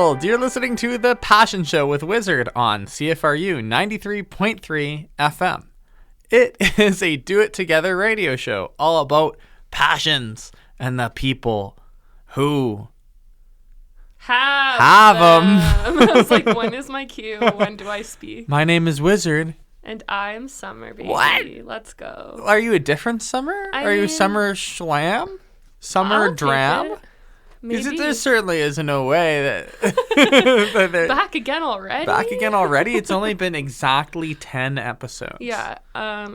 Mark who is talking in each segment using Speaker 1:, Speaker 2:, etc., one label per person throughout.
Speaker 1: world. You're listening to The Passion Show with Wizard on CFRU 93.3 FM. It is a do-it-together radio show all about passions and the people who have them.
Speaker 2: I was like, when is my cue? When do I speak?
Speaker 1: My name is Wizard.
Speaker 2: And I'm Summer, baby.
Speaker 1: What?
Speaker 2: Let's go.
Speaker 1: Are you a different Summer? Are you Summer Schlam? Summer Dram?
Speaker 2: Maybe.
Speaker 1: There certainly is no way that
Speaker 2: Back again already?
Speaker 1: Back again already? It's only been exactly 10 episodes.
Speaker 2: Yeah,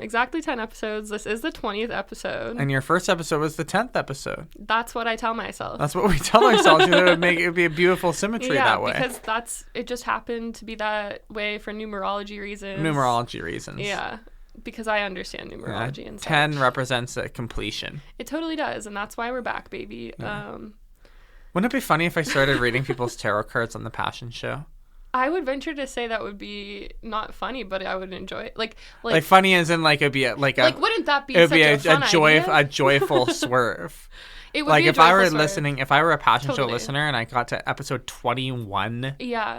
Speaker 2: exactly 10 episodes. This is the 20th episode.
Speaker 1: And your first episode was the 10th episode.
Speaker 2: That's what I tell myself.
Speaker 1: That's what we tell ourselves. It would be a beautiful symmetry that way.
Speaker 2: Yeah, because it just happened to be that way for numerology reasons. Yeah. Because I understand numerology and
Speaker 1: 10
Speaker 2: such.
Speaker 1: represents a completion.
Speaker 2: It totally does, and that's why we're back, baby.
Speaker 1: Yeah. Wouldn't it be funny if I started reading people's tarot cards on the Passion Show?
Speaker 2: I would venture to say that would be not funny, but I would enjoy it. Like
Speaker 1: funny as in it'd be
Speaker 2: wouldn't that be such a fun idea?
Speaker 1: A joyful swerve.
Speaker 2: It would be a
Speaker 1: if I were
Speaker 2: swerve.
Speaker 1: listening, if I were a Passion Show listener and I got to episode 21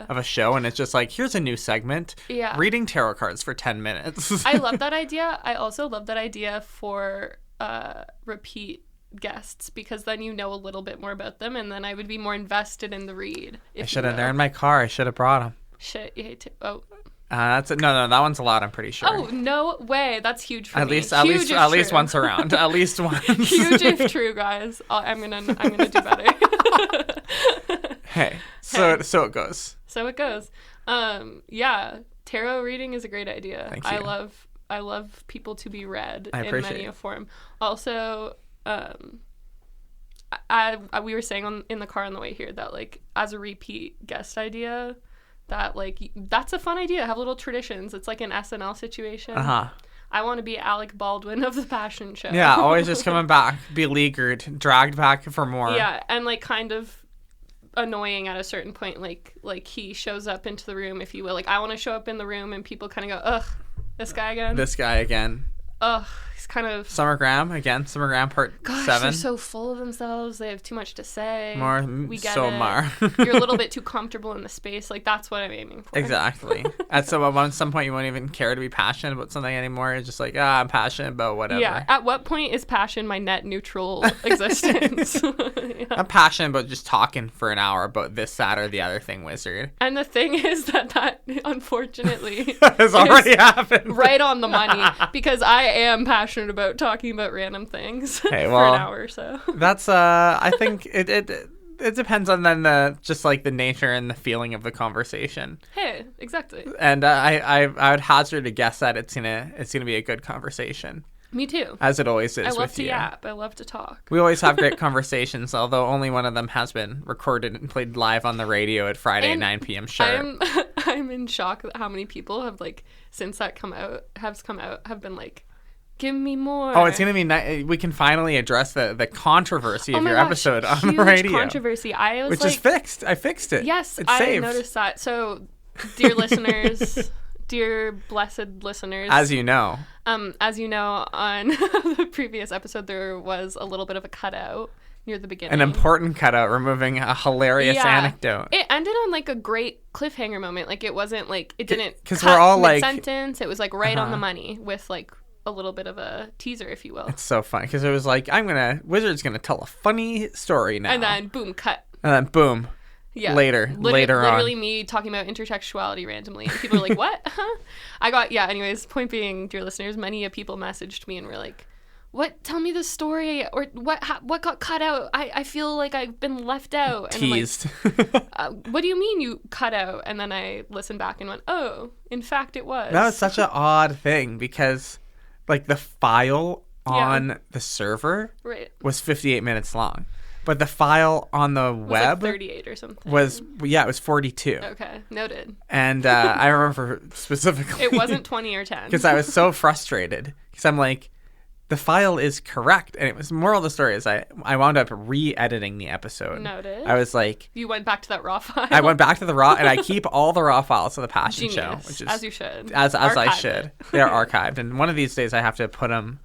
Speaker 1: of a show and it's just like, here's a new segment, reading tarot cards for 10 minutes.
Speaker 2: I love that idea. I also love that idea for repeat guests, because then you know a little bit more about them, and then I would be more invested in the read.
Speaker 1: I should have. They're in my car. I should have brought them.
Speaker 2: Shit, you hate to. Oh.
Speaker 1: That's it. No, that one's allowed. I'm pretty sure.
Speaker 2: Oh no way! That's huge for me.
Speaker 1: At least once around. At least once.
Speaker 2: Huge if true, guys. I'm gonna do better.
Speaker 1: Hey, so it goes.
Speaker 2: So it goes. Yeah, tarot reading is a great idea.
Speaker 1: Thank you.
Speaker 2: I love people to be read
Speaker 1: in
Speaker 2: many a form. Also, we were saying in the car on the way here that like as a repeat guest idea, that like that's a fun idea. Have little traditions. It's like an SNL situation. I want to be Alec Baldwin of the Passion Show.
Speaker 1: Yeah, always just coming back, beleaguered, dragged back for more.
Speaker 2: Yeah, and like kind of annoying at a certain point. Like he shows up into the room, if you will. Like I want to show up in the room and people kind of go, ugh, this guy again. Ugh, he's kind of... Summer Graham part 7. They're so full of themselves. They have too much to say. We get it. You're a little bit too comfortable in the space. Like, that's what I'm aiming for.
Speaker 1: Exactly. At some point, you won't even care to be passionate about something anymore. It's just like, I'm passionate about whatever.
Speaker 2: Yeah. At what point is passion my net neutral existence? Yeah.
Speaker 1: I'm passionate about just talking for an hour about this, that, or the other thing, Wizard.
Speaker 2: And the thing is that unfortunately...
Speaker 1: has already happened.
Speaker 2: Right on the money. Because I am passionate about talking about random things for an hour or so.
Speaker 1: That's I think it depends on then just like the nature and the feeling of the conversation.
Speaker 2: Hey, exactly.
Speaker 1: And I would hazard a guess that it's gonna be a good conversation.
Speaker 2: Me too.
Speaker 1: As it always is.
Speaker 2: I love
Speaker 1: with
Speaker 2: to
Speaker 1: you.
Speaker 2: yap. I love to talk.
Speaker 1: We always have great conversations, although only one of them has been recorded and played live on the radio at Friday at 9 p.m. sharp.
Speaker 2: I'm in shock at how many people have like since that have been like, give me more.
Speaker 1: Oh, it's going to be nice. We can finally address the controversy of your episode on the radio.
Speaker 2: Controversy.
Speaker 1: Which is fixed. I fixed it.
Speaker 2: Yes,
Speaker 1: it's
Speaker 2: I
Speaker 1: saved.
Speaker 2: Noticed that. So, dear listeners, dear blessed listeners.
Speaker 1: As you know,
Speaker 2: on the previous episode, there was a little bit of a cutout near the beginning.
Speaker 1: An important cutout, removing a hilarious anecdote.
Speaker 2: It ended on like a great cliffhanger moment. Like it wasn't like, it didn't
Speaker 1: because we're all like
Speaker 2: sentence. It was like right on the money with like a little bit of a teaser, if you will.
Speaker 1: It's so funny because it was like, Wizard's gonna tell a funny story now,
Speaker 2: and then boom, cut,
Speaker 1: and then boom, later on,
Speaker 2: literally me talking about intertextuality randomly, and people are like, what? Anyways, point being, dear listeners, many people messaged me and were like, what, tell me the story, or what got cut out? I feel like I've been left out. And
Speaker 1: teased.
Speaker 2: I'm like, what do you mean you cut out? And then I listened back and went, oh, in fact it was.
Speaker 1: That was such an odd thing because like the file on the server was 58 minutes long, but the file on the web
Speaker 2: like 38 or something.
Speaker 1: It was 42.
Speaker 2: Okay, noted.
Speaker 1: And I remember specifically
Speaker 2: it wasn't 20 or 10
Speaker 1: because I was so frustrated because I'm like, the file is correct. And it was, moral of the story is I wound up re-editing the episode.
Speaker 2: Noted.
Speaker 1: I was like,
Speaker 2: you went back to that raw file.
Speaker 1: I went back to the raw, and I keep all the raw files of the Passion
Speaker 2: Genius.
Speaker 1: Show, which is
Speaker 2: as you should,
Speaker 1: as I should. They are archived, and one of these days I have to put them.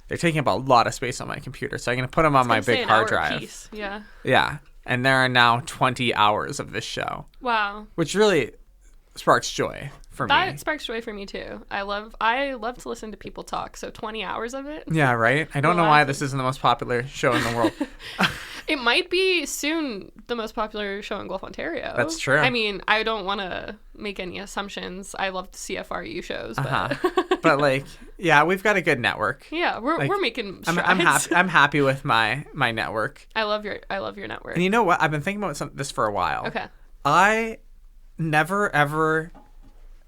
Speaker 1: They're taking up a lot of space on my computer, so I'm going to put them on my big hard drive.
Speaker 2: Piece. Yeah.
Speaker 1: Yeah. and there are now 20 hours of this show.
Speaker 2: Wow.
Speaker 1: Which really sparks joy for me.
Speaker 2: That sparks joy for me too. I love to listen to people talk. So 20 hours of it.
Speaker 1: Yeah, right? I don't know why this isn't the most popular show in the world.
Speaker 2: It might be soon the most popular show in Guelph, Ontario.
Speaker 1: That's true.
Speaker 2: I mean, I don't want to make any assumptions. I love the CFRU shows, but
Speaker 1: but like, yeah, we've got a good network.
Speaker 2: Yeah, we're making
Speaker 1: strides. I'm happy with my network.
Speaker 2: I love your network.
Speaker 1: And you know what? I've been thinking about this for a while.
Speaker 2: Okay.
Speaker 1: I never ever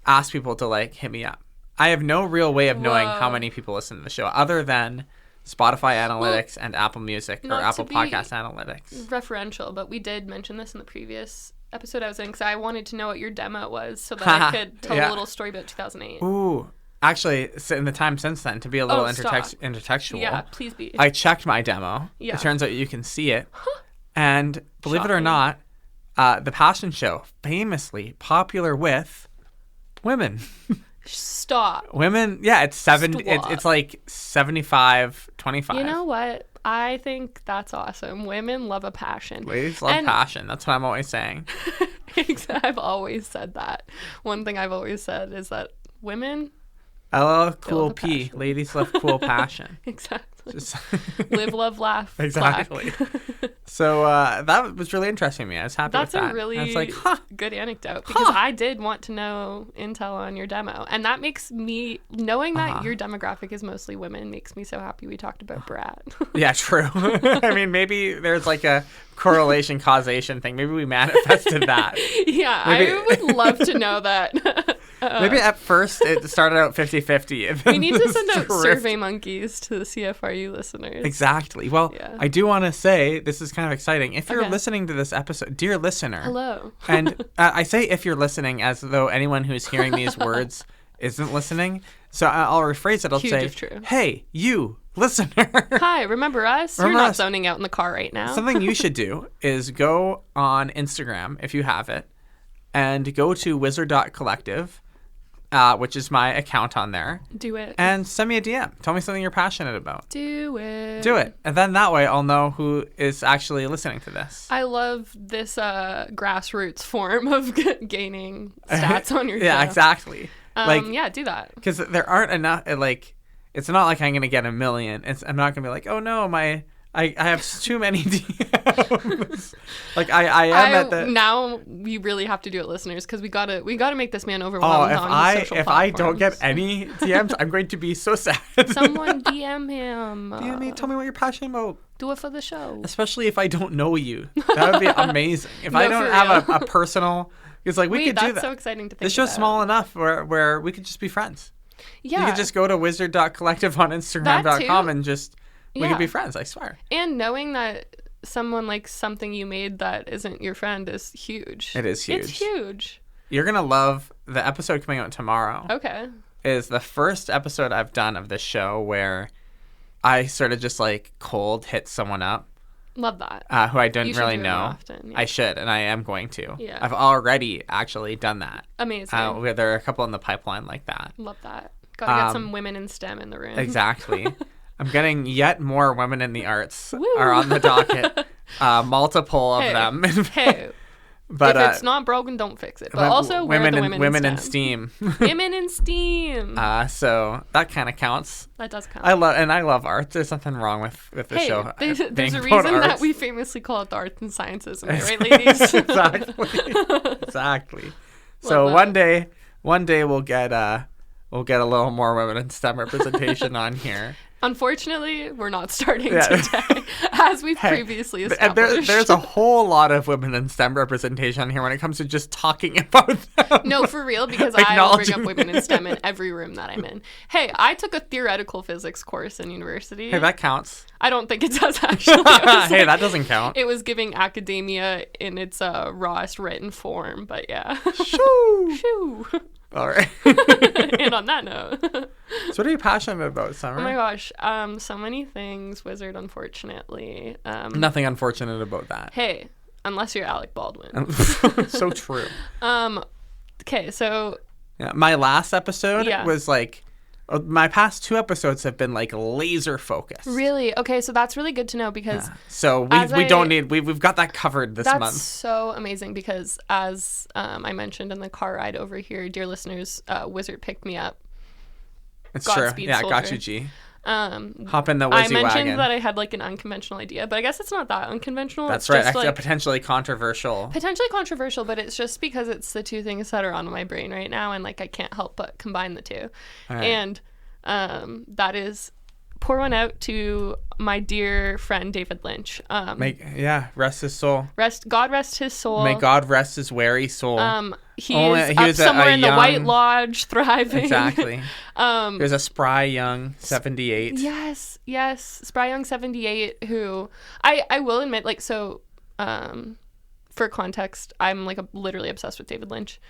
Speaker 1: ask people to like hit me up. I have no real way of knowing how many people listen to the show other than Spotify analytics and Apple Music or Apple Podcast analytics.
Speaker 2: Referential, but we did mention this in the previous episode I was in because I wanted to know what your demo was so that I could tell a little story about 2008.
Speaker 1: Ooh. Actually, in the time since then, to be a little intertextual.
Speaker 2: Yeah, please be.
Speaker 1: I checked my demo. Yeah. It turns out you can see it. And believe it or not, the Passion Show, famously popular with women.
Speaker 2: Stop.
Speaker 1: Women, yeah, it's it's like 75-25.
Speaker 2: You know what? I think that's awesome. Women love a passion.
Speaker 1: Ladies love passion. That's what I'm always saying.
Speaker 2: I've always said that. One thing I've always said is that women...
Speaker 1: I love cool P. Passion. Ladies love cool passion.
Speaker 2: Exactly. Live, love, laugh.
Speaker 1: Exactly. So that was really interesting to me. I was happy with that.
Speaker 2: That's a really good anecdote because I did want to know intel on your demo. And that makes me, knowing that your demographic is mostly women, makes me so happy we talked about Brat. Yeah, true. I mean, maybe there's like a correlation causation thing. Maybe we manifested that. Yeah, maybe. I would love to know that. Maybe at first it started out 50-50. We need to send out survey monkeys to the CFRU listeners. Exactly. Well, I do want to say, this is kind of exciting. If you're listening to this episode, dear listener. Hello. And I say if you're listening as though anyone who's hearing these words isn't listening. So I'll rephrase it. I'll say, hey, you listener. Hi, remember us? You're not zoning out in the car right now. Something you should do is go on Instagram, if you have it, and go to wizard.collective. Which is my account on there. Do it. And send me a DM. Tell me something you're passionate about. Do it. Do it. And then that way I'll know who is actually listening to this. I love this grassroots form of gaining stats on your show. Yeah, exactly. Yeah, do that. Because there aren't enough, it's not like I'm going to get 1 million. I'm not going to be like, oh no, I have too many DMs. I am at the... Now we really have to do it, listeners, because we gotta make this man overwhelmed on social platforms. If I don't get any DMs, I'm going to be so sad. Someone DM him. DM me, tell me what you're passionate about. Do it for the show. Especially if I don't know you. That would be amazing. If I don't have a personal... It's like, we could do that. That's so exciting to think This show's small enough where we could just be friends. Yeah. You could just go to wizard.collective on Instagram.com and just... We could be friends, I swear. And knowing that someone likes something you made that isn't your friend is huge. It is huge. It's huge. You're going to love the episode coming out tomorrow. Okay. Is the first episode I've done of this show where I sort of just cold hit someone up. Love that. Who I didn't really know. Often, yeah. I should, and I am going to. Yeah. I've already actually done that. Amazing. There are a couple in the pipeline like that. Love that. Gotta get some women in STEM in the room. Exactly. I'm getting yet more women in the arts are on the docket. Multiple of them. Hey, but if it's not broken, don't fix it. But also, women in STEAM. Women in STEAM. So that kind of counts. That does count. I love art. There's nothing wrong with the show. There's a reason that we famously call it the arts and sciences. Am I right, ladies? Exactly. So one day we'll get a little more women in STEM representation on here. Unfortunately, we're not starting today, as we've previously established. There's a whole lot of women in STEM representation here when it comes to just talking about them. No, for real, because I will bring up women in STEM in every room that I'm in. Hey, I took a theoretical physics course in university. Hey, that counts. I don't think it does, actually. Hey, that doesn't count. It was giving academia in its rawest written form, but yeah. Shoo! Shoo! All right. And on that note. So what are you passionate about, Summer? Oh my gosh. So many things, Wizard, unfortunately. Nothing unfortunate about that. Hey, unless you're Alec Baldwin. So true. Okay, so... Yeah, my last episode was
Speaker 1: My past 2 episodes have been like laser focused.
Speaker 2: Really? Okay, so that's really good to know because
Speaker 1: so we don't need we've got that covered this month.
Speaker 2: That's so amazing because as I mentioned in the car ride over here, dear listeners, Wizard picked me up.
Speaker 1: It's
Speaker 2: Godspeed,
Speaker 1: true. Yeah,
Speaker 2: soldier.
Speaker 1: got you, G. Hop in the Wizzy
Speaker 2: I mentioned
Speaker 1: wagon.
Speaker 2: that I had like an unconventional idea, but I guess it's not that unconventional.
Speaker 1: That's
Speaker 2: it's
Speaker 1: right.
Speaker 2: just, like,
Speaker 1: potentially controversial,
Speaker 2: but it's just because it's the 2 things that are on my brain right now, and like I can't help but combine the 2. Right. And that is pour one out to my dear friend David Lynch.
Speaker 1: Rest his soul.
Speaker 2: God rest his soul.
Speaker 1: May God rest his weary soul.
Speaker 2: He is somewhere in the White Lodge, thriving.
Speaker 1: Exactly. There's a spry young 78.
Speaker 2: Yes, spry young 78 who I will admit, like, so for context, I'm like literally obsessed with David Lynch.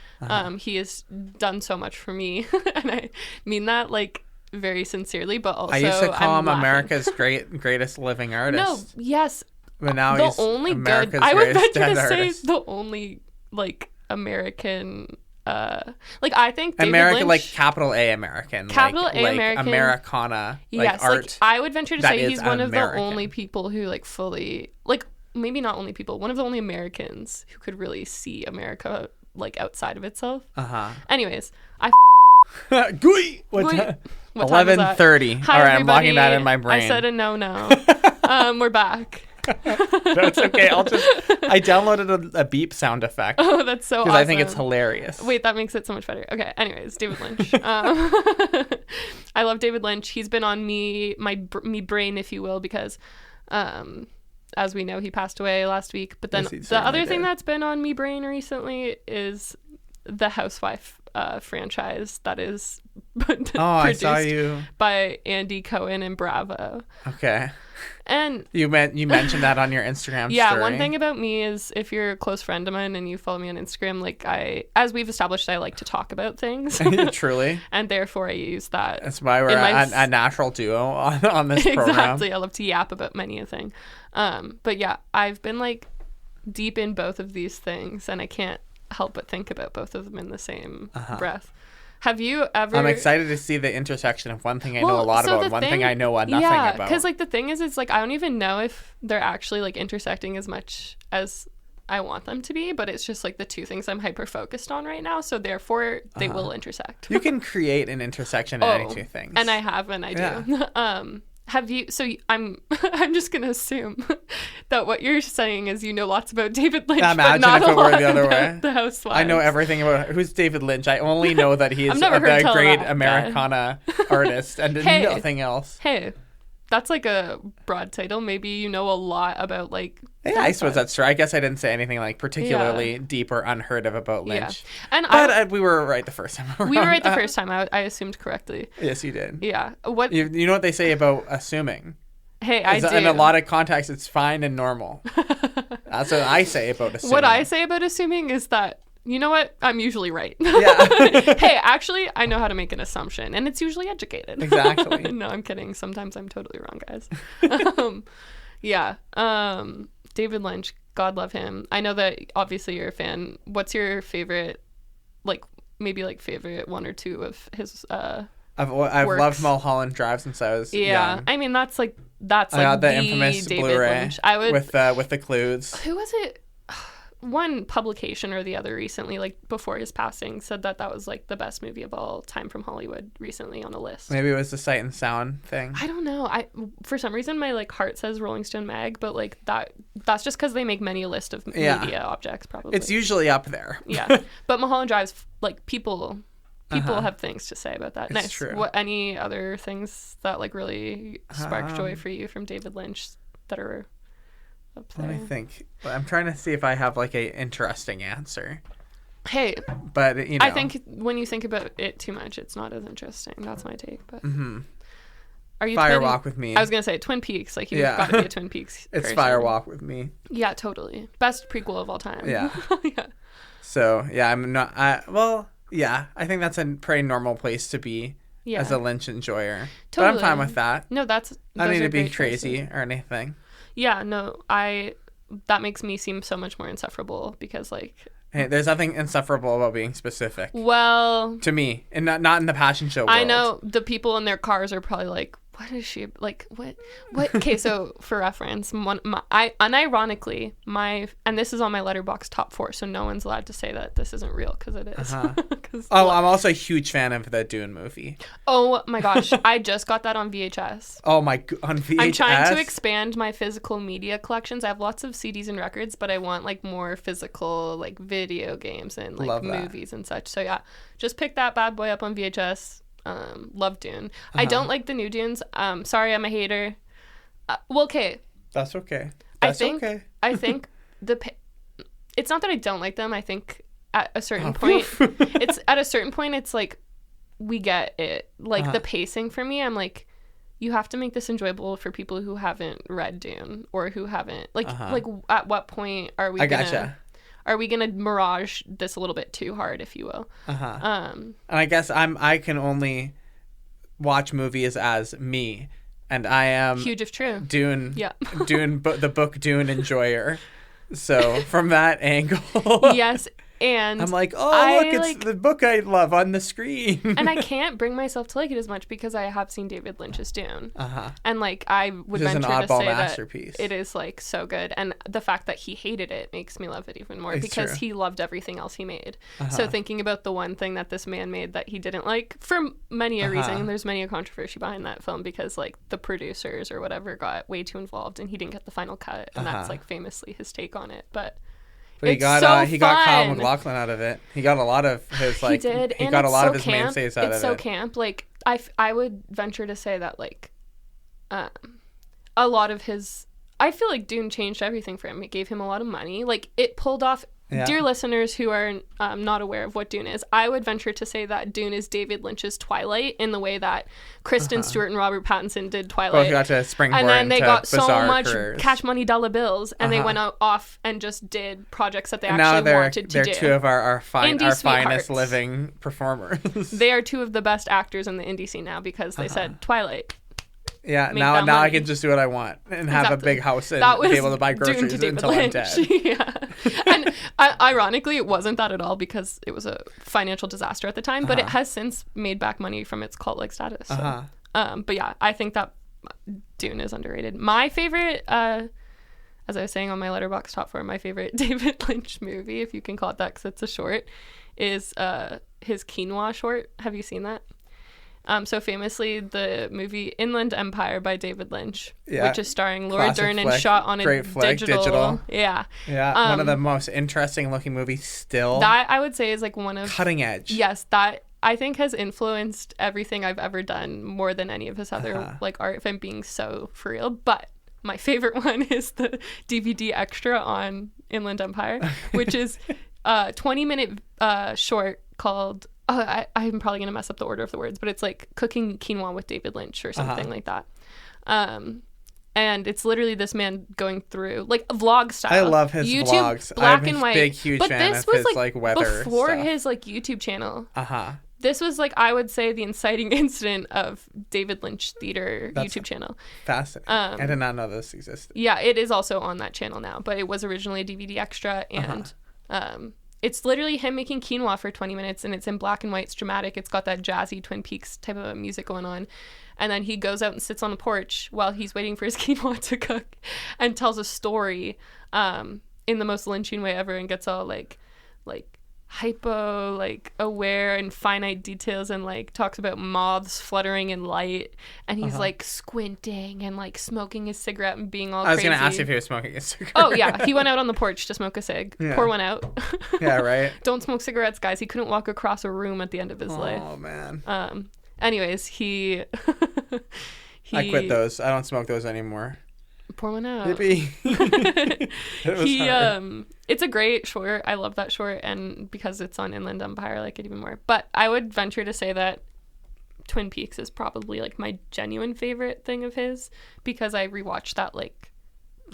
Speaker 2: He has done so much for me, and I mean that like very sincerely, but also
Speaker 1: I used to call him America's greatest living artist.
Speaker 2: No, yes,
Speaker 1: but now
Speaker 2: the
Speaker 1: he's
Speaker 2: only
Speaker 1: America's
Speaker 2: good. I would venture to
Speaker 1: artist.
Speaker 2: say the only like American. Like I think David
Speaker 1: American,
Speaker 2: Lynch,
Speaker 1: like capital A American,
Speaker 2: capital
Speaker 1: like,
Speaker 2: A
Speaker 1: like
Speaker 2: American,
Speaker 1: Americana, like
Speaker 2: yes,
Speaker 1: art.
Speaker 2: Like, I would venture to say he's one
Speaker 1: American.
Speaker 2: of the only people who like fully, like maybe not only people, one of the only Americans who could really see America like outside of itself. Anyways,
Speaker 1: Gooey. What time? 11:30. All right, I'm locking that in my brain.
Speaker 2: I said a no. We're back.
Speaker 1: That's okay. I downloaded a beep sound effect.
Speaker 2: Oh, that's so awesome.
Speaker 1: Because I think it's hilarious.
Speaker 2: Wait, that makes it so much better. Okay, anyways, David Lynch. I love David Lynch. He's been on me brain, if you will, because as we know, he passed away last week. But then the other thing that's been on me brain recently is the Housewife franchise that is produced by Andy Cohen and Bravo.
Speaker 1: Okay.
Speaker 2: And
Speaker 1: you mentioned that on your Instagram
Speaker 2: story. One thing about me is if you're a close friend of mine and you follow me on Instagram, like as we've established, I like to talk about things.
Speaker 1: Truly.
Speaker 2: And therefore I use that.
Speaker 1: That's why we're a natural duo on this program.
Speaker 2: Exactly. I love to yap about many a thing. But yeah, I've been like deep in both of these things and I can't help but think about both of them in the same breath. Have you ever...
Speaker 1: I'm excited to see the intersection of one thing I know a lot about and one thing I know nothing about.
Speaker 2: Yeah, because like the thing is, it's like I don't even know if they're actually like intersecting as much as I want them to be, but it's just like the 2 things I'm hyper focused on right now, so therefore they will intersect.
Speaker 1: You can create an intersection in any 2 things.
Speaker 2: And I have, and I do. Have you? So I'm just gonna assume that what you're saying is you know lots about David Lynch,
Speaker 1: Imagine
Speaker 2: but not
Speaker 1: if it
Speaker 2: a lot
Speaker 1: were the other
Speaker 2: about
Speaker 1: way.
Speaker 2: The Housewives.
Speaker 1: I know everything about who's David Lynch. I only know that he's a great Americana artist and nothing else.
Speaker 2: Hey, that's like a broad title. Maybe you know a lot about like.
Speaker 1: Yeah, I suppose that's true. I guess I didn't say anything like particularly deep or unheard of about Lynch.
Speaker 2: Yeah.
Speaker 1: But we were right the first time around.
Speaker 2: We were right the first time. I assumed correctly.
Speaker 1: Yes, you did.
Speaker 2: Yeah.
Speaker 1: You know what they say about assuming?
Speaker 2: Hey, I do.
Speaker 1: In a lot of contexts, it's fine and normal. That's what I say about assuming.
Speaker 2: What I say about assuming is that, you know what? I'm usually right.
Speaker 1: Yeah.
Speaker 2: Hey, actually, I know how to make an assumption, and it's usually educated.
Speaker 1: Exactly.
Speaker 2: No, I'm kidding. Sometimes I'm totally wrong, guys. David Lynch, God love him. I know that obviously you're a fan. What's your favorite, like maybe like favorite 1 or 2 of his
Speaker 1: I've loved Mulholland Drive since I was young.
Speaker 2: I mean that's like
Speaker 1: the infamous
Speaker 2: David
Speaker 1: Blu-ray
Speaker 2: Lynch. I would
Speaker 1: with the clues.
Speaker 2: Who was it? One publication or the other recently, like before his passing, said that was like the best movie of all time from Hollywood recently on a list.
Speaker 1: Maybe it was the Sight and Sound thing.
Speaker 2: I don't know. For some reason my like heart says Rolling Stone Mag, but like that's just because they make many a list of media objects probably.
Speaker 1: It's usually up there.
Speaker 2: Yeah, but Mulholland Drive's like people have things to say about that.
Speaker 1: It's
Speaker 2: nice.
Speaker 1: True.
Speaker 2: What any other things that like really spark joy for you from David Lynch that are up there?
Speaker 1: Let me think. I'm trying to see if I have like a interesting answer.
Speaker 2: Hey,
Speaker 1: but
Speaker 2: I think when you think about it too much, it's not as interesting. That's my take. But are you
Speaker 1: Firewalk with Me?
Speaker 2: I was gonna say Twin Peaks. Like you've got to be a Twin Peaks.
Speaker 1: It's Firewalk with Me.
Speaker 2: Yeah, totally. Best prequel of all time.
Speaker 1: Yeah.
Speaker 2: Yeah.
Speaker 1: So I'm not. I think that's a pretty normal place to be as a Lynch enjoyer. Totally. But I'm fine with that.
Speaker 2: No, I
Speaker 1: don't need to be crazy or anything.
Speaker 2: Yeah, no, that makes me seem so much more insufferable because like
Speaker 1: Hey, there's nothing insufferable about being specific.
Speaker 2: Well,
Speaker 1: to me, and not in the passion show world.
Speaker 2: I know the people in their cars are probably like, what is she like? What? Okay, so for reference, unironically, and this is on my Letterboxd top 4, so no one's allowed to say that this isn't real because it is.
Speaker 1: I'm also a huge fan of the Dune movie.
Speaker 2: Oh my gosh, I just got that on VHS.
Speaker 1: Oh my, on VHS.
Speaker 2: I'm trying to expand my physical media collections. I have lots of CDs and records, but I want like more physical, like video games and like movies and such. So yeah, just pick that bad boy up on VHS. Love Dune. I don't like the new Dunes. Sorry, I'm a hater. Well, okay.
Speaker 1: That's okay.
Speaker 2: I think it's not that I don't like them. I think at a certain point, it's like we get it. Like the pacing for me, I'm like, you have to make this enjoyable for people who haven't read Dune or who haven't like at what point are we Are we gonna mirage this a little bit too hard, if you will?
Speaker 1: And I guess I can only watch movies as me, and I am
Speaker 2: huge if true
Speaker 1: Dune. Yeah, Dune, the book Dune enjoyer. So from that angle,
Speaker 2: yes. And
Speaker 1: I'm like, oh, look, it's the book I love on the screen.
Speaker 2: And I can't bring myself to like it as much because I have seen David Lynch's Dune. And like I would venture to say
Speaker 1: masterpiece.
Speaker 2: That it is like so good. And the fact that he hated it makes me love it even more because he loved everything else he made. So thinking about the one thing that this man made that he didn't like for many a reason, there's many a controversy behind that film because like the producers or whatever got way too involved and he didn't get the final cut. And that's like famously his take on it. But he got
Speaker 1: Kyle MacLachlan out of it. He got a lot of his like. He did. He got a lot of his mainstays out of it.
Speaker 2: It's so camp. Like I would venture to say that like, a lot of his. I feel like Dune changed everything for him. It gave him a lot of money. Like it pulled off. Yeah. Dear listeners who are not aware of what Dune is, I would venture to say that Dune is David Lynch's Twilight in the way that Kristen Stewart and Robert Pattinson did Twilight.
Speaker 1: Both got to springboard
Speaker 2: and then they got so much
Speaker 1: careers.
Speaker 2: Cash Money Dollar Bills, and they went off and just did projects that they actually wanted to do.
Speaker 1: They're two of our finest living performers.
Speaker 2: They are two of the best actors in the indie scene now because they said Twilight.
Speaker 1: Yeah, now I can just do what I want and have a big house and be able to buy groceries until I'm dead.
Speaker 2: Yeah. And ironically, it wasn't that at all because it was a financial disaster at the time, but it has since made back money from its cult-like status. So. But yeah, I think that Dune is underrated. My favorite, as I was saying on my Letterboxd top 4, my favorite David Lynch movie, if you can call it that because it's a short, is his Quinoa short. Have you seen that? So famously, the movie Inland Empire by David Lynch, which is starring Laura Dern and shot on a digital. Yeah.
Speaker 1: Yeah, one of the most interesting looking movies still.
Speaker 2: That I would say is like one of
Speaker 1: cutting edge.
Speaker 2: Yes, that I think has influenced everything I've ever done more than any of his other like art. If I'm being so for real, but my favorite one is the DVD extra on Inland Empire, which is a 20-minute short called. I'm probably going to mess up the order of the words, but it's like Cooking Quinoa with David Lynch or something like that. And it's literally this man going through like a vlog style.
Speaker 1: I love his
Speaker 2: YouTube,
Speaker 1: vlogs.
Speaker 2: Black and white.
Speaker 1: Big, huge
Speaker 2: but
Speaker 1: fan
Speaker 2: this
Speaker 1: of
Speaker 2: was
Speaker 1: his
Speaker 2: like
Speaker 1: weather
Speaker 2: before
Speaker 1: stuff.
Speaker 2: his like YouTube channel. This was like I would say the inciting incident of David Lynch Theater YouTube channel.
Speaker 1: Fascinating. I did not know this existed.
Speaker 2: Yeah, it is also on that channel now, but it was originally a DVD extra and it's literally him making quinoa for 20 minutes, and it's in black and white. It's dramatic. It's got that jazzy Twin Peaks type of music going on. And then he goes out and sits on the porch while he's waiting for his quinoa to cook and tells a story in the most Lynchian way ever and gets all like hypo like aware and finite details and like talks about moths fluttering in light and he's like squinting and like smoking his cigarette and being all crazy.
Speaker 1: I was gonna ask you if he was smoking a cigarette.
Speaker 2: Oh yeah, he went out on the porch to smoke a cig. Pour one out.
Speaker 1: Yeah, right.
Speaker 2: Don't smoke cigarettes, guys. He couldn't walk across a room at the end of his life.
Speaker 1: Oh man.
Speaker 2: Anyways, he
Speaker 1: I quit those. I don't smoke those anymore.
Speaker 2: Pour one out.
Speaker 1: Yippee.
Speaker 2: It's a great short. I love that short, and because it's on Inland Empire, I like it even more. But I would venture to say that Twin Peaks is probably like my genuine favorite thing of his because I rewatch that like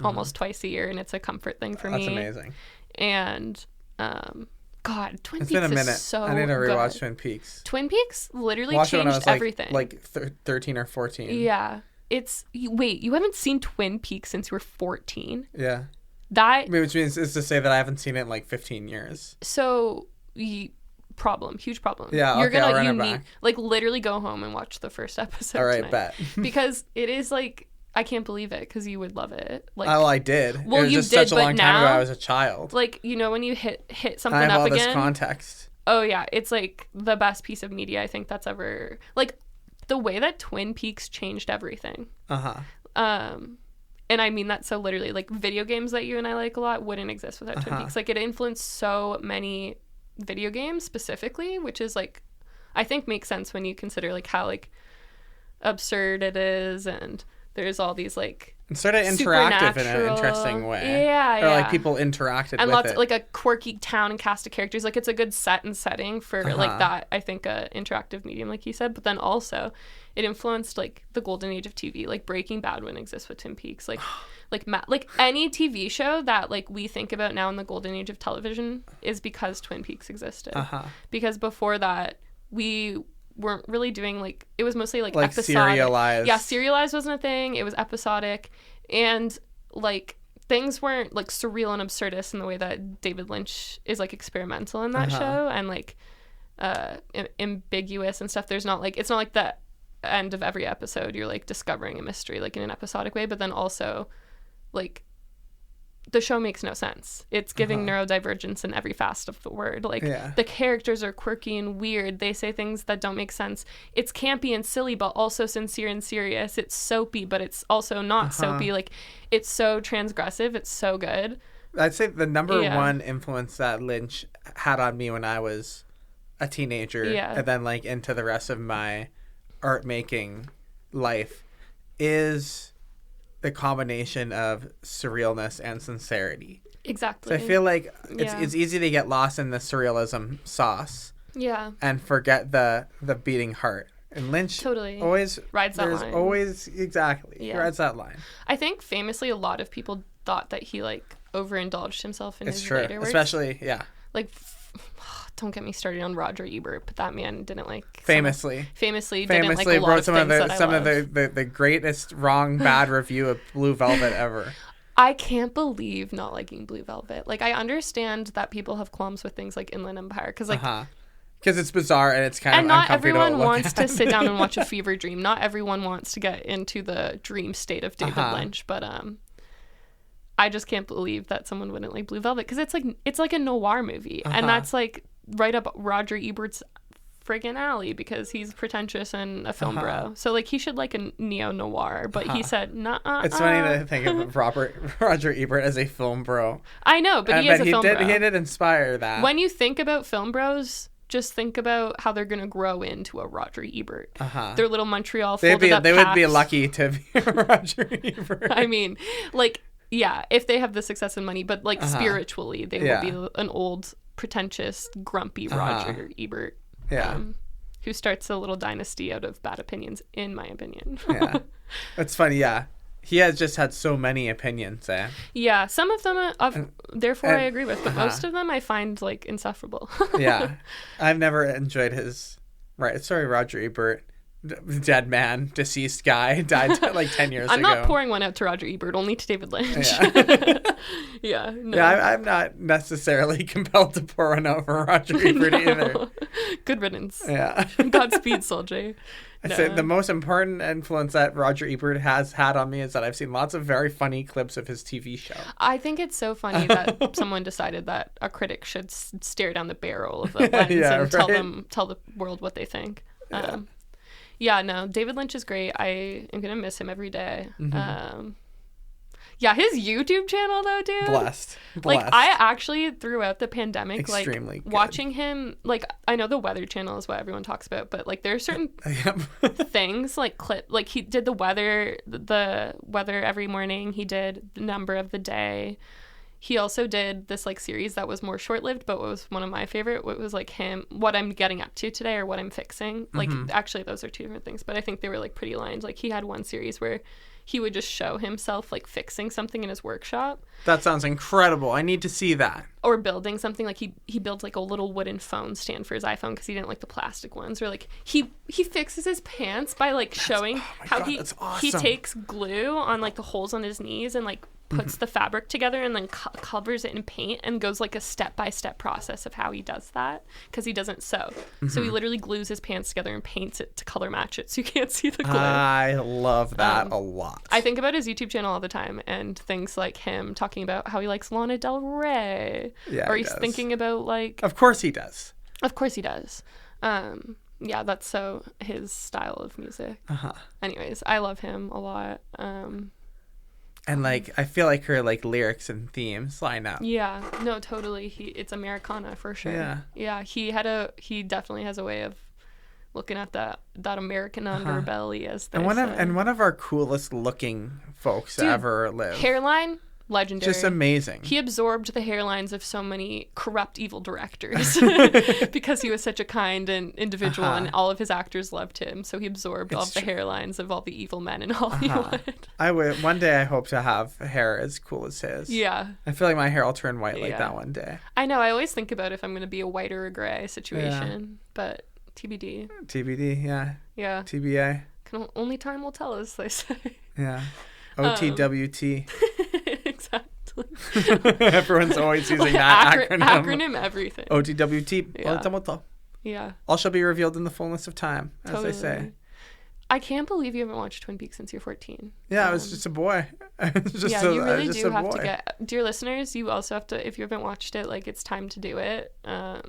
Speaker 2: almost twice a year, and it's a comfort thing for me.
Speaker 1: That's amazing.
Speaker 2: And God, Twin
Speaker 1: It's
Speaker 2: Peaks
Speaker 1: been a minute.
Speaker 2: is so
Speaker 1: I need to rewatch
Speaker 2: good.
Speaker 1: Twin Peaks.
Speaker 2: Twin Peaks literally
Speaker 1: Watched
Speaker 2: changed
Speaker 1: it when I was
Speaker 2: everything.
Speaker 1: Like 13 or 14.
Speaker 2: Yeah. Wait, you haven't seen Twin Peaks since you were 14?
Speaker 1: Yeah.
Speaker 2: That,
Speaker 1: which means is to say that I haven't seen it in like 15 years.
Speaker 2: So, huge problem.
Speaker 1: Yeah,
Speaker 2: You're
Speaker 1: okay, I'll run it back.
Speaker 2: Like, literally go home and watch the first episode.
Speaker 1: All right,
Speaker 2: tonight.
Speaker 1: bet.
Speaker 2: Because it is like, I can't believe it, because you would love it. Like,
Speaker 1: oh, I did.
Speaker 2: Well,
Speaker 1: it was
Speaker 2: you
Speaker 1: just
Speaker 2: did,
Speaker 1: such a long
Speaker 2: but
Speaker 1: time ago.
Speaker 2: now,
Speaker 1: I was a child.
Speaker 2: Like, you know, when you hit something
Speaker 1: I have
Speaker 2: up
Speaker 1: all
Speaker 2: again.
Speaker 1: this context.
Speaker 2: Oh yeah, it's like the best piece of media I think that's ever, like, the way that Twin Peaks changed everything. And I mean that so literally. Like, video games that you and I like a lot wouldn't exist without Twin Peaks. Like, it influenced so many video games specifically, which is like, I think makes sense when you consider like how like absurd it is, and there's all these like
Speaker 1: it's sort of interactive in an interesting way.
Speaker 2: Yeah,
Speaker 1: or like people interacted
Speaker 2: and
Speaker 1: with
Speaker 2: lots
Speaker 1: it.
Speaker 2: like a quirky town and cast of characters. Like, it's a good set and setting for like that. I think a interactive medium, like you said, but then also it influenced like the golden age of TV. Like, Breaking Bad wouldn't exist with Twin Peaks. Like like any TV show that like we think about now in the golden age of television is because Twin Peaks existed. Because before that we weren't really doing like, it was mostly like episodic.
Speaker 1: Serialized.
Speaker 2: Yeah, serialized wasn't a thing. It was episodic, and like things weren't like surreal and absurdist in the way that David Lynch is like experimental in that show, and like ambiguous and stuff. There's not like, it's not like the end of every episode you're like discovering a mystery like in an episodic way, but then also like the show makes no sense. It's giving neurodivergence in every facet of the word. Like, the characters are quirky and weird. They say things that don't make sense. It's campy and silly, but also sincere and serious. It's soapy, but it's also not soapy. Like, it's so transgressive. It's so good.
Speaker 1: I'd say the number one influence that Lynch had on me when I was a teenager, and then like into the rest of my art making life, is the combination of surrealness and sincerity.
Speaker 2: Exactly.
Speaker 1: So I feel like it's easy to get lost in the surrealism sauce.
Speaker 2: Yeah.
Speaker 1: And forget the beating heart. And Lynch always
Speaker 2: rides that line.
Speaker 1: There's always he rides that line.
Speaker 2: I think famously a lot of people thought that he like overindulged himself in his later works.
Speaker 1: Especially
Speaker 2: like don't get me started on Roger Ebert, but that man didn't like
Speaker 1: famously
Speaker 2: didn't like a lot
Speaker 1: wrote
Speaker 2: of
Speaker 1: some of the greatest bad review of Blue Velvet ever.
Speaker 2: I can't believe not liking Blue Velvet. Like, I understand that people have qualms with things like Inland Empire because like
Speaker 1: because it's bizarre and it's kind of
Speaker 2: not
Speaker 1: uncomfortable
Speaker 2: everyone wants to sit down and watch a fever dream. Not everyone wants to get into the dream state of David Lynch, but I just can't believe that someone wouldn't like Blue Velvet because it's like a noir movie, and that's like right up Roger Ebert's friggin' alley because he's pretentious and a film bro. So like he should like a neo-noir, but he said nah.
Speaker 1: It's funny to think of Roger Ebert as a film bro.
Speaker 2: I know, but he is a film bro.
Speaker 1: He did inspire that.
Speaker 2: When you think about film bros, just think about how they're gonna grow into a Roger Ebert. Their little Montreal folded up
Speaker 1: They would be
Speaker 2: paps.
Speaker 1: Lucky to be Roger Ebert.
Speaker 2: I mean, like, yeah, if they have the success and money, but like spiritually, they will be an old, pretentious, grumpy Roger Ebert.
Speaker 1: Yeah.
Speaker 2: Who starts a little dynasty out of bad opinions, in my opinion.
Speaker 1: Yeah. It's funny, He has just had so many opinions, eh?
Speaker 2: Yeah, some of them, I agree with, but most of them I find, like, insufferable.
Speaker 1: Yeah. I've never enjoyed his... Right, sorry, Roger Ebert. Dead man, deceased guy, died like 10 years ago.
Speaker 2: I'm not pouring one out to Roger Ebert, only to David Lynch.
Speaker 1: Yeah. I'm not necessarily compelled to pour one out for Roger Ebert either.
Speaker 2: Good riddance.
Speaker 1: Yeah.
Speaker 2: Godspeed, soldier.
Speaker 1: I'd say the most important influence that Roger Ebert has had on me is that I've seen lots of very funny clips of his TV show. I
Speaker 2: think it's so funny that someone decided that a critic should stare down the barrel of the lens and tell the world what they think. Yeah, no, David Lynch is great. I am going to miss him every day. Yeah, his YouTube channel, though, dude.
Speaker 1: Blessed.
Speaker 2: Like, I actually, throughout the pandemic,
Speaker 1: extremely
Speaker 2: like, watching him, like, I know the Weather Channel is what everyone talks about, but, like, there are certain things, like, like, he did the weather every morning. He did the number of the day. He also did this, like, series that was more short-lived, but was one of my favorite. It was, like, what I'm getting up to today or what I'm fixing. Like, actually, those are two different things, but I think they were, like, pretty aligned. Like, he had one series where he would just show himself, like, fixing something in his workshop.
Speaker 1: That sounds incredible. I need to see that.
Speaker 2: or building something, like he builds like a little wooden phone stand for his iPhone because he didn't like the plastic ones, or like he fixes his pants by like showing how he takes glue on like the holes on his knees and like puts the fabric together and then covers it in paint and goes like a step-by-step process of how he does that because he doesn't sew. So he literally glues his pants together and paints it to color match it so you can't see the glue.
Speaker 1: I love that a lot.
Speaker 2: I think about his YouTube channel all the time, and things like him talking about how he likes Lana Del Rey.
Speaker 1: Yeah,
Speaker 2: or he's thinking about like...
Speaker 1: Of course he does.
Speaker 2: Of course he does. Yeah, that's so his style of music. Anyways, I love him a lot.
Speaker 1: And like I feel like her like lyrics and themes line up.
Speaker 2: Yeah, no, totally. It's Americana for sure. Yeah. He definitely has a way of looking at that American underbelly, as they say.
Speaker 1: And one of our coolest looking folks ever lived.
Speaker 2: Hairline, legendary.
Speaker 1: Just amazing.
Speaker 2: He absorbed the hairlines of so many corrupt, evil directors because he was such a kind and individual, and all of his actors loved him. So he absorbed all of the hairlines of all the evil men in Hollywood.
Speaker 1: One day I hope to have hair as cool as his.
Speaker 2: Yeah.
Speaker 1: I feel like my hair will turn white like that one day. I
Speaker 2: know. I always think about if I'm going to be a white or a gray situation, but TBD.
Speaker 1: TBD, yeah.
Speaker 2: Yeah.
Speaker 1: TBA.
Speaker 2: Only time will tell, as they say.
Speaker 1: Yeah. OTWT.
Speaker 2: Exactly.
Speaker 1: Everyone's always using that acronym.
Speaker 2: Acronym everything.
Speaker 1: OTWT.
Speaker 2: Yeah.
Speaker 1: All shall be revealed in the fullness of time, as they say.
Speaker 2: I can't believe you haven't watched Twin Peaks since you're 14.
Speaker 1: Yeah, I was just a boy.
Speaker 2: You really do have to get... Dear listeners, you also have to... If you haven't watched it, like, it's time to do it.
Speaker 1: I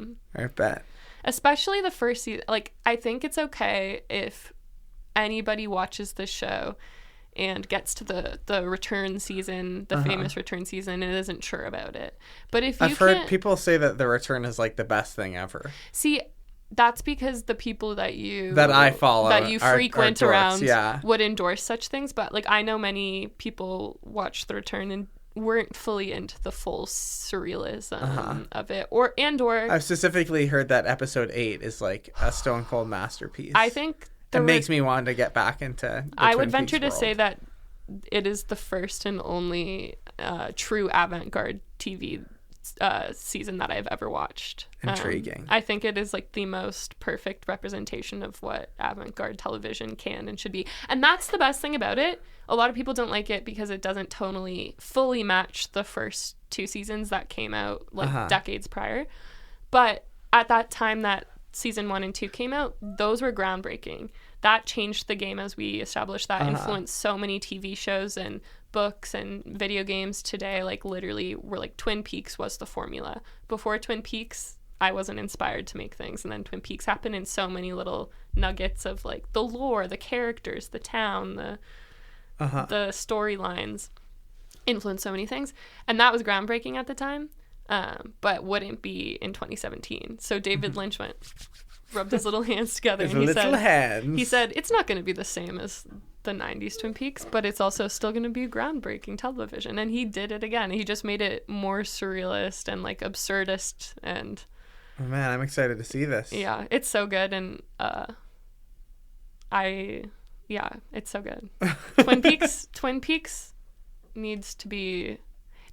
Speaker 1: bet.
Speaker 2: Especially the first season. Like, I think it's okay if anybody watches this show and gets to the return season, the famous return season, and isn't sure about it. But if I've heard
Speaker 1: people say that the return is like the best thing ever.
Speaker 2: See, that's because the people that
Speaker 1: I follow,
Speaker 2: that you frequent
Speaker 1: are
Speaker 2: around,
Speaker 1: dorks,
Speaker 2: would endorse such things. But like, I know many people watched the return and weren't fully into the full surrealism of it, or I've
Speaker 1: specifically heard that episode 8 is like a stone cold masterpiece.
Speaker 2: I think
Speaker 1: it makes me want to get back into
Speaker 2: I would venture to say that it is the first and only true avant-garde TV season that I've ever watched.
Speaker 1: Intriguing.
Speaker 2: I think it is like the most perfect representation of what avant-garde television can and should be. And that's the best thing about it. A lot of people don't like it because it doesn't tonally fully match the first 2 seasons that came out like decades prior. But at that time that season 1 and 2 came out, those were groundbreaking. That changed the game, as we established. That influenced so many TV shows and books and video games today. Like, literally, we're like, Twin Peaks was the formula. Before Twin Peaks, I wasn't inspired to make things, and then Twin Peaks happened in so many little nuggets of like the lore, the characters, the town, the storylines influenced so many things, and that was groundbreaking at the time. But wouldn't be in 2017. So David Lynch rubbed his little hands together, and he said, it's not going to be the same as the 90s Twin Peaks, but it's also still going to be groundbreaking television. And he did it again. He just made it more surrealist and like absurdist. And
Speaker 1: oh man, I'm excited to see this.
Speaker 2: Yeah, it's so good. And it's so good. Twin Peaks needs to be...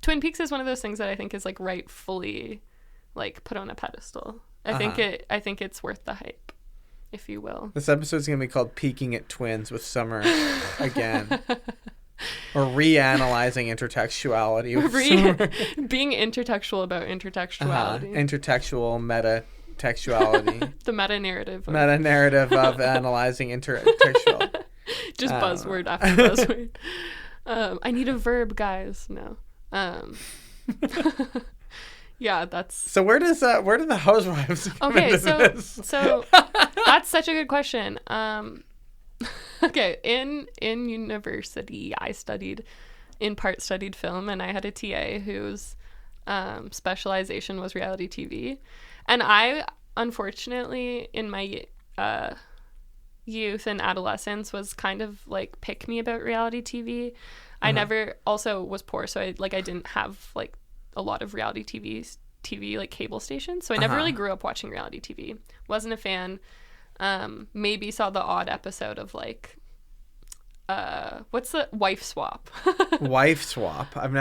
Speaker 2: Twin Peaks is one of those things that I think is like rightfully like put on a pedestal. I think it's worth the hype, if you will.
Speaker 1: This episode's gonna be called "Peeking at Twins" with Summer again, or reanalyzing intertextuality. With
Speaker 2: being intertextual about intertextuality.
Speaker 1: Intertextual meta-textuality.
Speaker 2: The meta narrative
Speaker 1: of analyzing intertextual.
Speaker 2: Just buzzword after buzzword. I need a verb, guys. No. Yeah, that's...
Speaker 1: So where do the housewives come into this?
Speaker 2: So that's such a good question. Okay, in university, I studied film, and I had a TA whose specialization was reality TV. And I, unfortunately, in my youth and adolescence, was kind of like pick me about reality TV. I never also was poor, so I didn't have like a lot of reality TV like cable stations, so I never really grew up watching reality TV. Wasn't a fan. Maybe saw the odd episode of like what's the wife swap?
Speaker 1: Wife swap. I've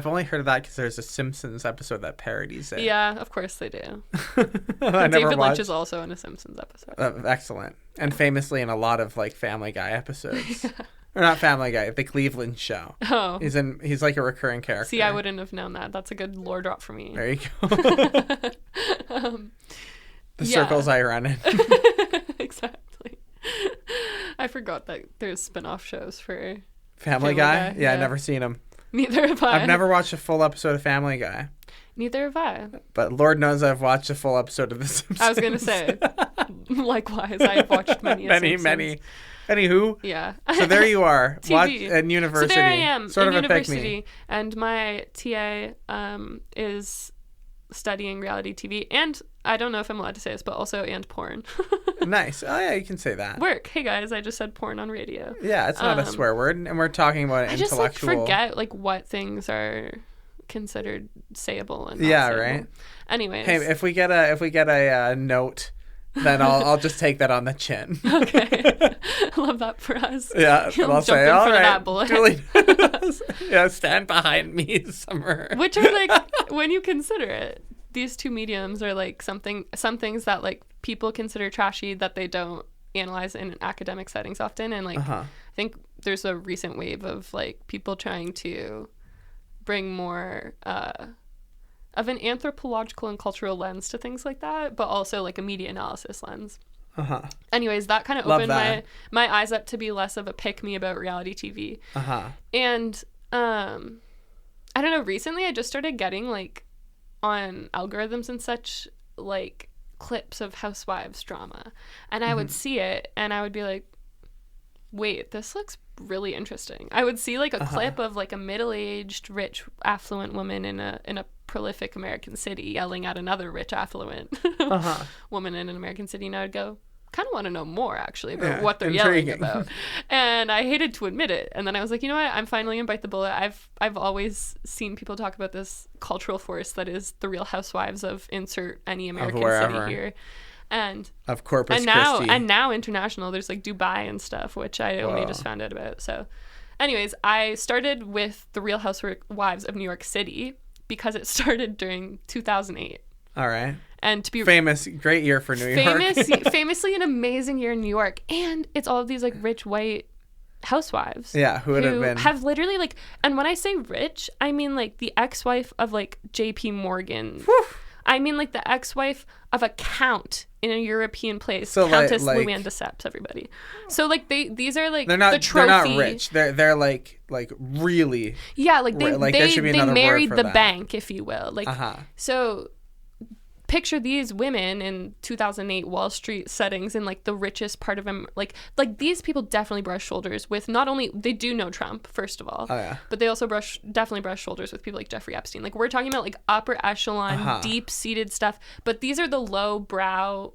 Speaker 1: only heard of that because there's a Simpsons episode that parodies it.
Speaker 2: Yeah, of course they do.
Speaker 1: David
Speaker 2: Lynch is also in a Simpsons episode.
Speaker 1: Excellent. And famously in a lot of like Family Guy episodes. Or not Family Guy, The Cleveland Show.
Speaker 2: Oh.
Speaker 1: He's like a recurring character.
Speaker 2: See, I wouldn't have known that. That's a good lore drop for me.
Speaker 1: There you go. The circles I run in.
Speaker 2: Exactly. I forgot that there's spin-off shows for
Speaker 1: Family Guy? Yeah, I've never seen them.
Speaker 2: Neither have I.
Speaker 1: I've never watched a full episode of Family Guy.
Speaker 2: Neither have I.
Speaker 1: But Lord knows I've watched a full episode of The Simpsons.
Speaker 2: I was going to say, likewise, I've watched many Simpsons.
Speaker 1: Anywho.
Speaker 2: Yeah.
Speaker 1: So there you are.
Speaker 2: TV.
Speaker 1: In university.
Speaker 2: So there I am
Speaker 1: sort
Speaker 2: in
Speaker 1: of
Speaker 2: university.
Speaker 1: A pick-me.
Speaker 2: And my TA is studying reality TV. And I don't know if I'm allowed to say this, but also and porn.
Speaker 1: Nice. Oh, yeah, you can say that.
Speaker 2: Work. Hey, guys, I just said porn on radio.
Speaker 1: Yeah, it's not a swear word. And we're talking about intellectual...
Speaker 2: I just forget what things are considered sayable and not sayable.
Speaker 1: Right.
Speaker 2: Anyways.
Speaker 1: Hey, if we get a note... then I'll just take that on the chin.
Speaker 2: Okay. I love that for us.
Speaker 1: Yeah.
Speaker 2: You'll
Speaker 1: I'll
Speaker 2: jump
Speaker 1: say,
Speaker 2: in
Speaker 1: all
Speaker 2: front
Speaker 1: right,
Speaker 2: of that bullet.
Speaker 1: yeah, stand behind me, Summer.
Speaker 2: Which are like, when you consider it, these two mediums are like some things that like people consider trashy that they don't analyze in academic settings often. And like, I think there's a recent wave of like people trying to bring more, of an anthropological and cultural lens to things like that, but also like a media analysis lens. Anyways, that kind of opened my eyes up to be less of a pick-me about reality TV. And I don't know, recently I just started getting like on algorithms and such like clips of housewives drama, and I would see it and I would be like, wait, this looks really interesting. I would see like a clip of like a middle-aged, rich, affluent woman in a prolific American city yelling at another rich, affluent woman in an American city, and I would go, kind of want to know more actually about what they're yelling about. And I hated to admit it. And then I was like, you know what? I'm finally gonna bite the bullet. I've always seen people talk about this cultural force that is the Real Housewives of insert any American city here. And
Speaker 1: of Corpus Christi.
Speaker 2: And now international, there's like Dubai and stuff, which I only just found out about. So anyways, I started with the Real Housewives of New York City because it started during 2008.
Speaker 1: All right.
Speaker 2: And to be
Speaker 1: famous, great year for New York.
Speaker 2: Famously an amazing year in New York. And it's all of these like rich white housewives.
Speaker 1: Yeah, who
Speaker 2: have literally like, and when I say rich, I mean like the ex-wife of like JP Morgan. Whew. I mean like the ex-wife of a count in a European place. So Countess Luann de Lesseps, everybody. So like these are like the trophy.
Speaker 1: They're not rich. They're like really.
Speaker 2: Yeah, like they married the
Speaker 1: that.
Speaker 2: Bank, if you will. Like so picture these women in 2008 Wall Street settings in like the richest part of them. Like these people definitely brush shoulders with, not only they do know Trump, first of all, but they also definitely brush shoulders with people like Jeffrey Epstein. Like we're talking about like upper echelon, deep seated stuff. But these are the low brow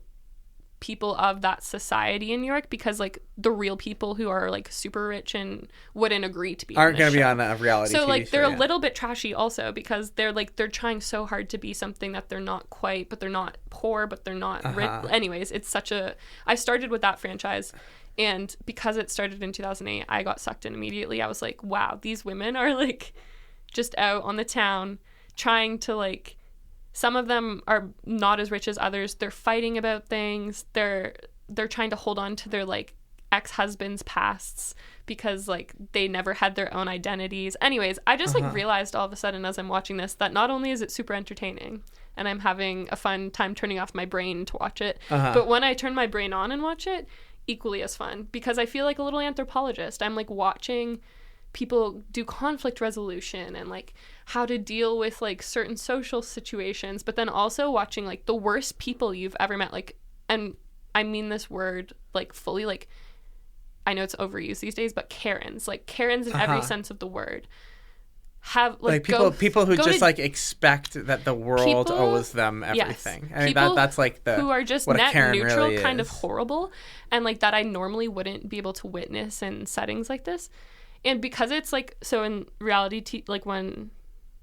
Speaker 2: people of that society in New York, because like the real people who are like super rich and wouldn't agree to be
Speaker 1: aren't going to be on a reality
Speaker 2: so
Speaker 1: TV
Speaker 2: like they're
Speaker 1: show,
Speaker 2: a little bit trashy also, because they're trying so hard to be something that they're not quite, but they're not poor, but they're not rich. Anyways, it's I started with that franchise, and because it started in 2008, I got sucked in immediately. I was like, wow, these women are like just out on the town trying to like, some of them are not as rich as others. They're fighting about things. They're trying to hold on to their like ex-husbands' pasts because like they never had their own identities. Anyways, I just like realized all of a sudden as I'm watching this that not only is it super entertaining and I'm having a fun time turning off my brain to watch it, but when I turn my brain on and watch it, equally as fun, because I feel like a little anthropologist. I'm like watching people do conflict resolution and like how to deal with like certain social situations, but then also watching like the worst people you've ever met. Like, and I mean this word like fully, like I know it's overused these days, but Karens in every sense of the word, have like people who just like expect that the world owes them everything. Yes. I mean that's like the who are just net neutral, really kind of horrible, and like that I normally wouldn't be able to witness in settings like this. And because it's like, so in reality, like when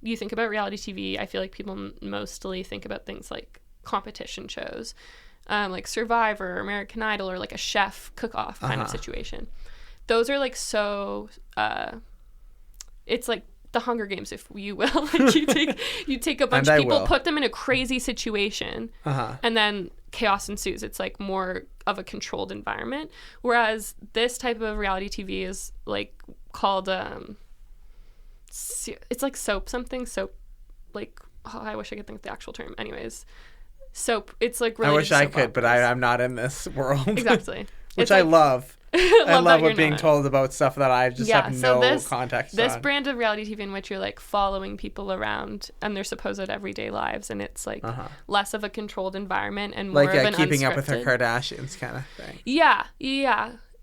Speaker 2: you think about reality TV, I feel like people mostly think about things like competition shows, like Survivor, American Idol, or like a chef cook-off kind of situation. those are like so it's like the Hunger Games, if you will. Like you take a bunch of people, put them in a crazy situation, and then chaos ensues. It's like more of a controlled environment, whereas this type of reality TV is like called it's like soap, like, oh, I wish I could think of the actual term. Anyways, soap. It's like really.
Speaker 1: I wish I could, but I'm not in this world.
Speaker 2: Exactly.
Speaker 1: Which I love. I love being told about stuff that I just have no context
Speaker 2: this
Speaker 1: on.
Speaker 2: brand of reality TV in which you're like following people around and their supposed everyday lives, and it's like less of a controlled environment and more
Speaker 1: like
Speaker 2: of an
Speaker 1: keeping up with the
Speaker 2: unscripted.
Speaker 1: Kardashians kind of thing.
Speaker 2: Yeah,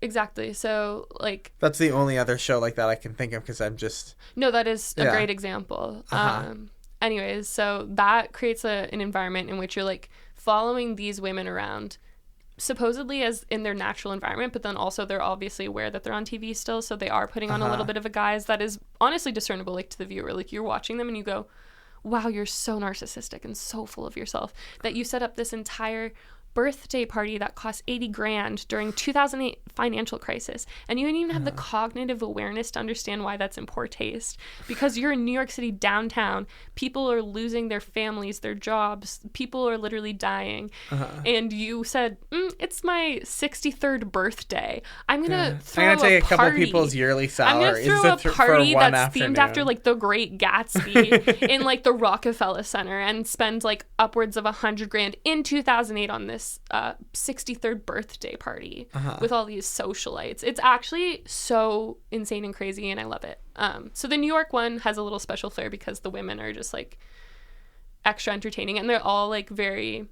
Speaker 2: exactly. So like
Speaker 1: that's the only other show like that I can think of, because I'm just
Speaker 2: that is a great example. Anyways, so that creates an environment in which you're like following these women around, supposedly as in their natural environment, but then also they're obviously aware that they're on TV still, so they are putting on a little bit of a guise that is honestly discernible, like to the viewer. Like you're watching them and you go, wow, you're so narcissistic and so full of yourself that you set up this entire birthday party that cost $80,000 during 2008 financial crisis, and you didn't even have the cognitive awareness to understand why that's in poor taste, because you're in New York City downtown. People are losing their families, their jobs, people are literally dying, and you said, it's my 63rd birthday, I'm gonna throw
Speaker 1: take
Speaker 2: a
Speaker 1: couple
Speaker 2: party.
Speaker 1: People's yearly salary.
Speaker 2: I'm gonna throw a party that's
Speaker 1: afternoon.
Speaker 2: themed after like the Great Gatsby in like the Rockefeller Center, and spend like upwards of $100,000 in 2008 on this 63rd birthday party with all these socialites. It's actually so insane and crazy, and I love it. So the New York one has a little special flair because the women are just like extra entertaining, and they're all like very,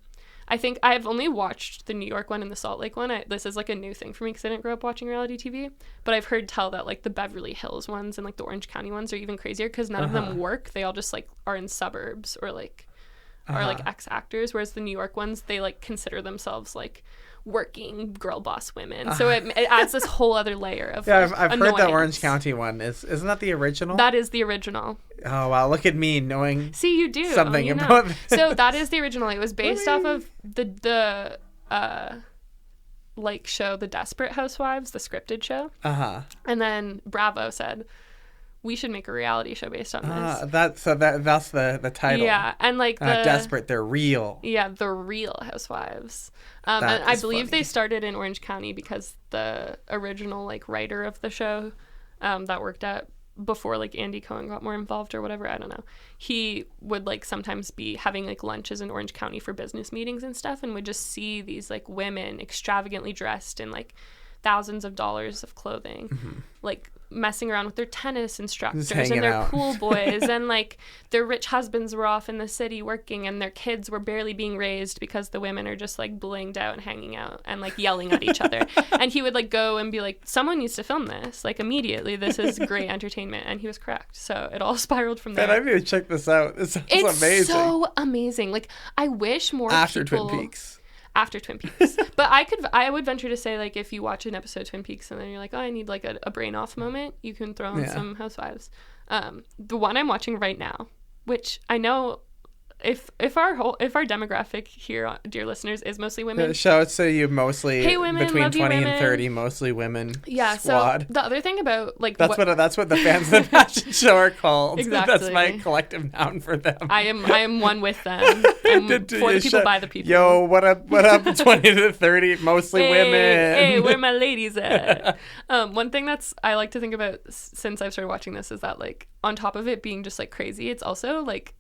Speaker 2: I think I've only watched the New York one and the Salt Lake one. This is like a new thing for me because I didn't grow up watching reality TV, but I've heard tell that like the Beverly Hills ones and like the Orange County ones are even crazier because none of them work. They all just like are in suburbs or like are like ex-actors, whereas the New York ones, they like consider themselves like working girl boss women. So it adds this whole other layer of
Speaker 1: I've heard that Orange County one isn't that the original?
Speaker 2: That is the original.
Speaker 1: Oh wow, look at me knowing.
Speaker 2: See, you do
Speaker 1: something about this.
Speaker 2: So that is the original. It was based off of the like show The Desperate Housewives, the scripted show. And then Bravo said, we should make a reality show based on this. That's
Speaker 1: the title.
Speaker 2: Yeah, and like
Speaker 1: not desperate, they're real.
Speaker 2: Yeah, the Real Housewives. And I believe they started in Orange County because the original like writer of the show that worked at before like Andy Cohen got more involved or whatever, I don't know. He would like sometimes be having like lunches in Orange County for business meetings and stuff, and would just see these like women extravagantly dressed in like thousands of dollars of clothing, like messing around with their tennis instructors and their pool boys, and like their rich husbands were off in the city working, and their kids were barely being raised because the women are just like blinged out and hanging out and like yelling at each other. And he would like go and be like, someone needs to film this like immediately, this is great entertainment. And he was correct, so it all spiraled from there.
Speaker 1: And I need to check this out. It's amazing.
Speaker 2: It's so amazing. Like I wish more
Speaker 1: after
Speaker 2: people...
Speaker 1: Twin Peaks.
Speaker 2: After Twin Peaks. But I would venture to say, like, if you watch an episode of Twin Peaks and then you're like, oh, I need like a brain off moment, you can throw on some Housewives. The one I'm watching right now, which I know if our demographic here, dear listeners, is mostly women.
Speaker 1: Shout out to you, mostly
Speaker 2: women,
Speaker 1: between 20
Speaker 2: women.
Speaker 1: and 30, mostly women.
Speaker 2: Yeah.
Speaker 1: Squad.
Speaker 2: So the other thing about like
Speaker 1: that's what the fans of the fashion show are called.
Speaker 2: Exactly.
Speaker 1: That's my collective noun for them.
Speaker 2: I am one with them. I'm for the people by the people.
Speaker 1: Yo, what up? 20 to 30, mostly women.
Speaker 2: Hey, where my ladies at? One thing I like to think about since I've started watching this is that like on top of it being just like crazy, it's also like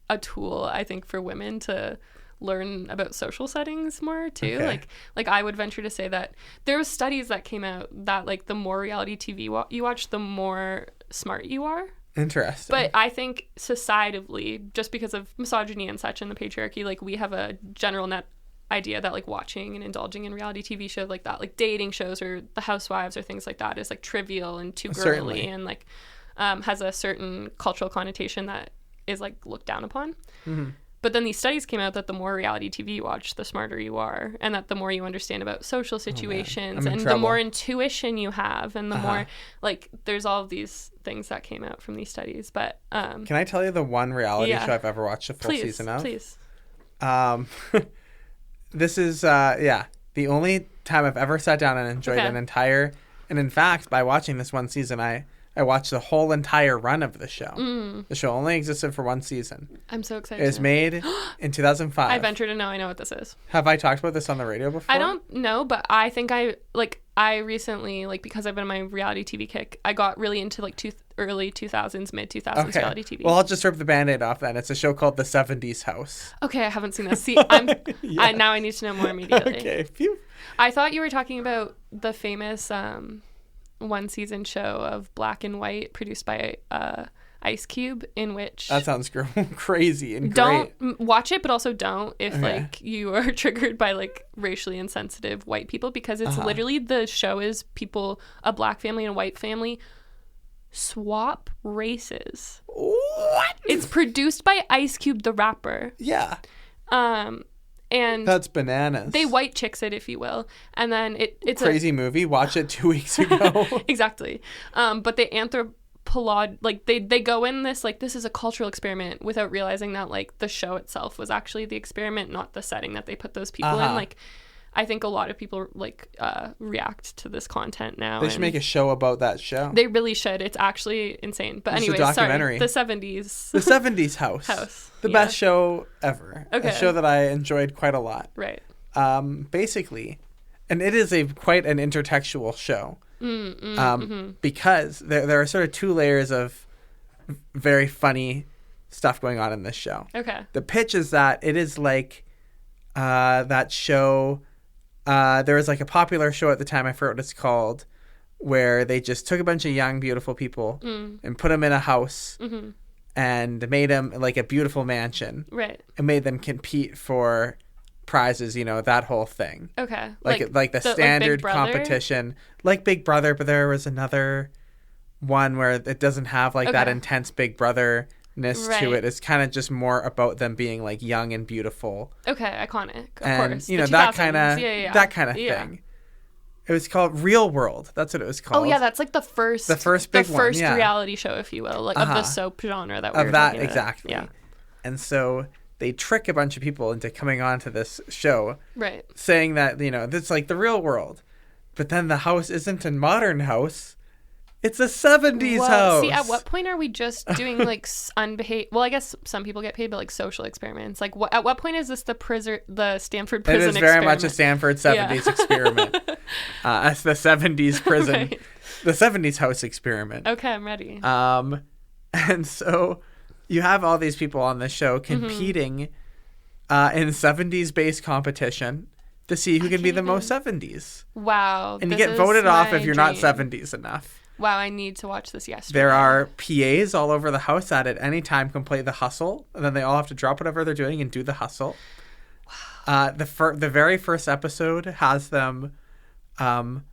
Speaker 2: a tool, I think, for women to learn about social settings more too.
Speaker 1: Okay.
Speaker 2: Like I would venture to say that there were studies that came out that like the more reality TV you watch, the more smart you are.
Speaker 1: Interesting.
Speaker 2: But I think societally, just because of misogyny and such and the patriarchy, like we have a general net idea that like watching and indulging in reality TV shows like that, like dating shows or the Housewives or things like that, is like trivial and too girly. Certainly. And like has a certain cultural connotation that is like looked down upon. But then these studies came out that the more reality TV you watch, the smarter you are, and that the more you understand about social situations and the more intuition you have, and the more like there's all of these things that came out from these studies. But
Speaker 1: can I tell you the one reality show I've ever watched a full season of?
Speaker 2: Please.
Speaker 1: This is the only time I've ever sat down and enjoyed an entire And in fact, by watching this one season, I watched the whole entire run of the show. The show only existed for one season.
Speaker 2: I'm so excited.
Speaker 1: It was made in 2005.
Speaker 2: I venture to know I know what this is.
Speaker 1: Have I talked about this on the radio before?
Speaker 2: I don't know, but I think I recently, because I've been on my reality TV kick, I got really into early 2000s, mid 2000s reality TV.
Speaker 1: Well, I'll just rip the Band-Aid off then. It's a show called The 70s House.
Speaker 2: Okay, I haven't seen this. See, now I need to know more immediately.
Speaker 1: Okay. Phew.
Speaker 2: I thought you were talking about the famous one season show of Black and White produced by Ice Cube, in which
Speaker 1: that sounds crazy and
Speaker 2: don't
Speaker 1: great.
Speaker 2: Watch it, but also don't if you are triggered by racially insensitive white people, because it's literally, the show is a black family and a white family swap races.
Speaker 1: What?
Speaker 2: It's produced by Ice Cube the rapper.
Speaker 1: Yeah.
Speaker 2: And
Speaker 1: that's bananas.
Speaker 2: They white chicks it, if you will. And then it's
Speaker 1: crazy movie. Watch it 2 weeks ago.
Speaker 2: Exactly. But they they go in this, this is a cultural experiment, without realizing that, the show itself was actually the experiment, not the setting that they put those people in. I think a lot of people react to this content now.
Speaker 1: They should make a show about that show.
Speaker 2: They really should. It's actually insane. But anyway, sorry. The 70s.
Speaker 1: The 70s House. The best show ever. Okay. A show that I enjoyed quite a lot.
Speaker 2: Right.
Speaker 1: Basically, and it is quite an intertextual show. Because there are sort of two layers of very funny stuff going on in this show.
Speaker 2: Okay.
Speaker 1: The pitch is that it is that show. There was a popular show at the time, I forget what it's called, where they just took a bunch of young, beautiful people and put them in a house and made them a beautiful mansion.
Speaker 2: Right.
Speaker 1: And made them compete for prizes, that whole thing.
Speaker 2: Okay.
Speaker 1: The standard competition. Like Big Brother, but there was another one where it doesn't have that intense Big Brother to it. It's kind of just more about them being young and beautiful.
Speaker 2: Okay, iconic. Of
Speaker 1: and,
Speaker 2: course.
Speaker 1: That kind of thing. It was called Real World. That's what it was called.
Speaker 2: Oh yeah, that's the first
Speaker 1: big one,
Speaker 2: reality show, if you will, of the soap genre that we were talking about.
Speaker 1: Exactly.
Speaker 2: Yeah.
Speaker 1: And so they trick a bunch of people into coming onto this show,
Speaker 2: right? Saying
Speaker 1: that it's the real world, but then the house isn't a modern house. It's a 70s house.
Speaker 2: See, at what point are we just doing unbehaved? Well, I guess some people get paid, but social experiments. At what point is this the Stanford prison experiment?
Speaker 1: It is very much a Stanford 70s experiment. It's the 70s prison, right. The 70s house experiment.
Speaker 2: Okay, I'm ready.
Speaker 1: And so you have all these people on the show competing in 70s based competition to see who can be the most 70s.
Speaker 2: Wow.
Speaker 1: And you get voted off if you're not 70s enough.
Speaker 2: Wow, I need to watch this yesterday.
Speaker 1: There are PAs all over the house that at any time can play the hustle, and then they all have to drop whatever they're doing and do the hustle. Wow. The very first episode has them, the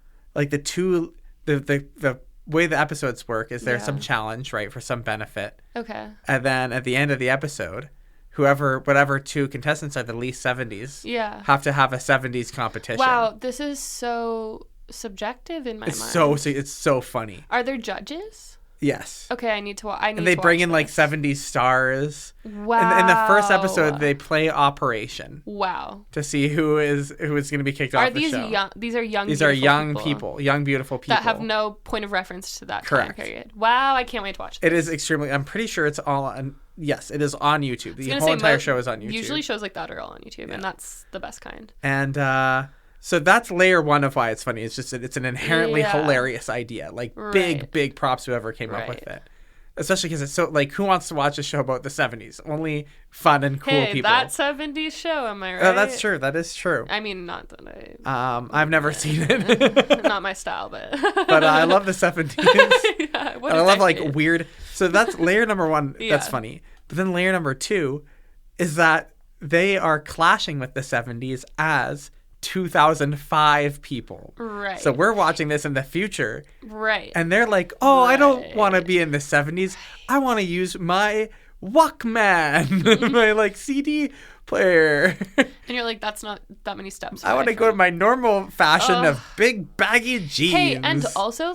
Speaker 1: way the episodes work is there's some challenge, right, for some benefit.
Speaker 2: Okay.
Speaker 1: And then at the end of the episode, whatever two contestants are the least 70s, have to have a 70s competition.
Speaker 2: Wow, this is so subjective in my mind.
Speaker 1: It's so funny.
Speaker 2: Are there judges?
Speaker 1: Yes.
Speaker 2: Okay, I need to watch.
Speaker 1: And they bring in 70s stars.
Speaker 2: Wow.
Speaker 1: In the first episode, they play Operation.
Speaker 2: Wow.
Speaker 1: To see who is going to be kicked off the show.
Speaker 2: These are young.
Speaker 1: These are young people, young beautiful people
Speaker 2: that have no point of reference to that time period. Wow, I can't wait to watch this.
Speaker 1: It is extremely. I'm pretty sure it's all on. Yes, it is on YouTube. The whole entire show is on YouTube.
Speaker 2: Usually shows like that are all on YouTube, and that's the best kind.
Speaker 1: And so that's layer one of why it's funny. It's just that it's an inherently hilarious idea. Big props to whoever came up with it. Especially because it's so who wants to watch a show about the 70s? Only fun and cool people.
Speaker 2: That 70s show, am I right?
Speaker 1: That's true. That is true.
Speaker 2: I mean, not that I.
Speaker 1: I've never seen it.
Speaker 2: Not my style, but.
Speaker 1: But I love the 70s.
Speaker 2: Yeah,
Speaker 1: and I love weird. So that's layer number one. That's funny. But then layer number two is that they are clashing with the 70s as 2005 people.
Speaker 2: Right.
Speaker 1: So we're watching this in the future.
Speaker 2: Right.
Speaker 1: And they're like, I don't want to be in the 70s. I want to use my Walkman, my CD player.
Speaker 2: And you're like, that's not that many steps.
Speaker 1: I want to go to my normal fashion of big baggy jeans.
Speaker 2: Hey, and also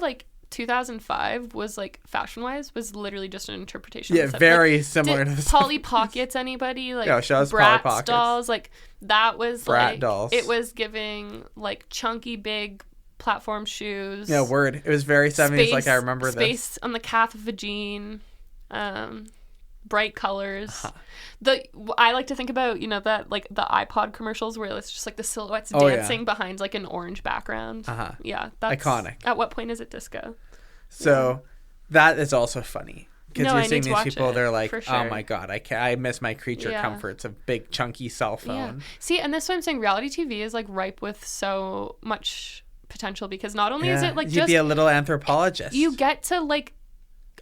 Speaker 2: 2005 was fashion-wise was literally just an interpretation.
Speaker 1: Yeah, very similar to this.
Speaker 2: Polly Pockets, anybody
Speaker 1: shows
Speaker 2: Bratz
Speaker 1: Polly Pockets
Speaker 2: dolls, that was
Speaker 1: Brat dolls.
Speaker 2: It was giving chunky big platform shoes.
Speaker 1: Yeah, word. It was very 70s. Like I remember this.
Speaker 2: Space on the calf of a jean. Bright colors. I like to think about, that like the iPod commercials where it's just like the silhouettes dancing behind like an orange background. Yeah, that's
Speaker 1: iconic.
Speaker 2: At what point is it disco?
Speaker 1: So that is also funny because you're seeing these people. They're like,
Speaker 2: sure.
Speaker 1: oh my god, I miss my creature comforts of big chunky cell phone.
Speaker 2: Yeah. See, and this is what I'm saying. Reality TV is like ripe with so much potential because not only is it like
Speaker 1: you'd be a little anthropologist.
Speaker 2: You get to like.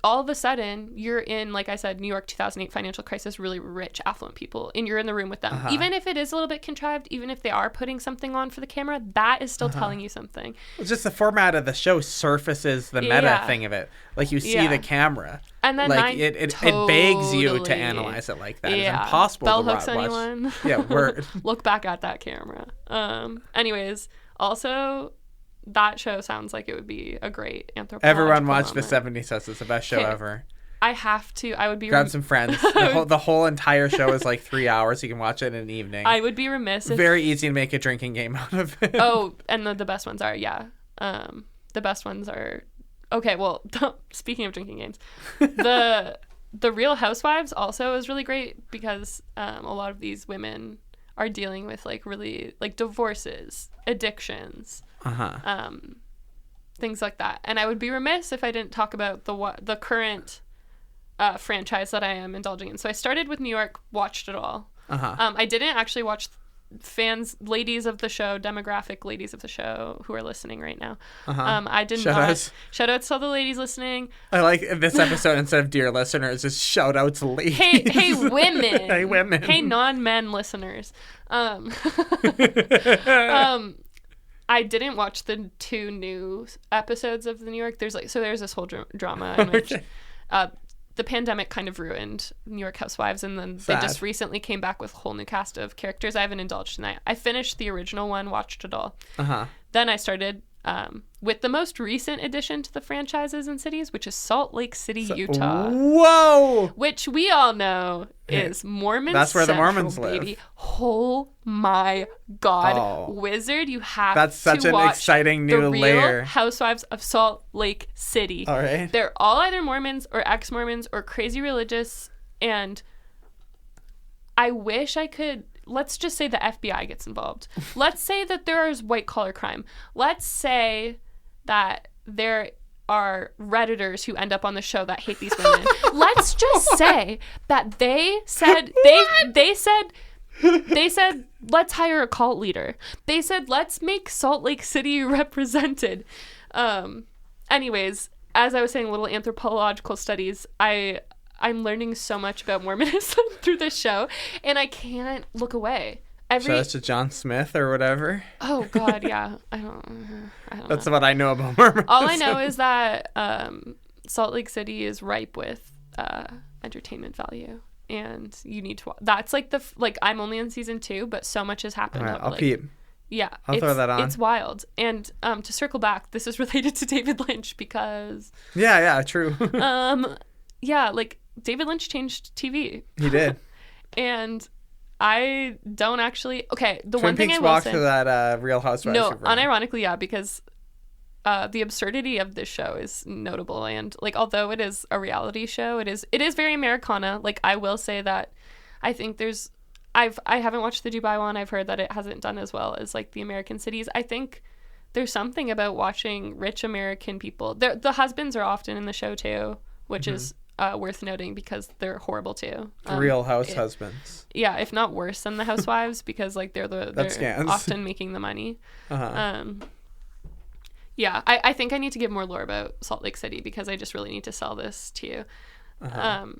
Speaker 2: All of a sudden, you're in, like I said, New York 2008 financial crisis, really rich, affluent people, and you're in the room with them. Even if it is a little bit contrived, even if they are putting something on for the camera, that is still telling you something.
Speaker 1: Well, just the format of the show surfaces the meta thing of it. Like, you see the camera.
Speaker 2: And then
Speaker 1: like, it begs you to analyze it like that. It's impossible
Speaker 2: Bell
Speaker 1: to
Speaker 2: hooks
Speaker 1: watch.
Speaker 2: Anyone?
Speaker 1: Yeah, word.
Speaker 2: Look back at that camera. Anyways, also... That show sounds like it would be a great anthropological
Speaker 1: Everyone watch
Speaker 2: moment.
Speaker 1: The 70s Says it's the best show ever.
Speaker 2: I have to. I would be...
Speaker 1: Grab some friends. The whole entire show is like 3 hours. You can watch it in an evening.
Speaker 2: I would be remiss if...
Speaker 1: Very easy to make a drinking game out of it.
Speaker 2: Oh, and the best ones are, the best ones are... Okay, well, speaking of drinking games, the Real Housewives also is really great because a lot of these women are dealing with like really like divorces, addictions... things like that. And I would be remiss if I didn't talk about the current franchise that I am indulging in. So I started with New York, watched it all. I didn't actually watch ladies of the show, demographic ladies of the show who are listening right now. I did not. Shout outs to all the ladies listening.
Speaker 1: I like this episode instead of dear listeners, just shout outs ladies.
Speaker 2: Hey women.
Speaker 1: Hey women.
Speaker 2: Hey non-men listeners. I didn't watch the 2 new episodes of the New York. There's this whole drama in which the pandemic kind of ruined New York Housewives, and then they just recently came back with a whole new cast of characters. I haven't indulged tonight. I finished the original one, watched it all. Then I started with the most recent addition to the franchises and cities, which is Salt Lake City, Utah.
Speaker 1: Whoa!
Speaker 2: Which we all know is Mormon
Speaker 1: That's where
Speaker 2: Central,
Speaker 1: the Mormons
Speaker 2: baby.
Speaker 1: live.
Speaker 2: Oh my God. Wizard, you have
Speaker 1: That's such
Speaker 2: to
Speaker 1: an
Speaker 2: watch
Speaker 1: exciting new
Speaker 2: the Real
Speaker 1: layer.
Speaker 2: Housewives of Salt Lake City.
Speaker 1: All right.
Speaker 2: They're all either Mormons or ex-Mormons or crazy religious, and I wish I could... Let's just say the FBI gets involved. Let's say that there is white-collar crime. Let's say that there are Redditors who end up on the show that hate these women. Let's just say that they said they said let's hire a cult leader. They said let's make Salt Lake City represented. Anyways, as I was saying, little anthropological studies. I'm learning so much about Mormonism through this show, and I can't look away.
Speaker 1: Shout out to John Smith or whatever.
Speaker 2: Oh God, yeah. I don't
Speaker 1: That's
Speaker 2: know.
Speaker 1: what I know about Mormonism.
Speaker 2: All I know is that Salt Lake City is ripe with entertainment value, and you need to. That's like I'm only on season 2, but so much has happened.
Speaker 1: All right, I'll peep.
Speaker 2: Yeah,
Speaker 1: I'll throw that on.
Speaker 2: It's wild. And to circle back, this is related to David Lynch because.
Speaker 1: Yeah, true.
Speaker 2: Yeah, like David Lynch changed TV.
Speaker 1: He did.
Speaker 2: And I don't actually... Okay, the
Speaker 1: Twin
Speaker 2: one thing
Speaker 1: Peaks
Speaker 2: I will
Speaker 1: walked
Speaker 2: say...
Speaker 1: to that Real Housewives.
Speaker 2: No, unironically, yeah, because the absurdity of this show is notable. And, like, although it is a reality show, it is very Americana. Like, I will say that I think there's... I haven't watched the Dubai one. I've heard that it hasn't done as well as, like, the American cities. I think there's something about watching rich American people... The husbands are often in the show, too, which is... worth noting because they're horrible too.
Speaker 1: Real House husbands.
Speaker 2: Yeah, if not worse than the housewives because like they're often making the money. Yeah, I think I need to give more lore about Salt Lake City because I just really need to sell this to you.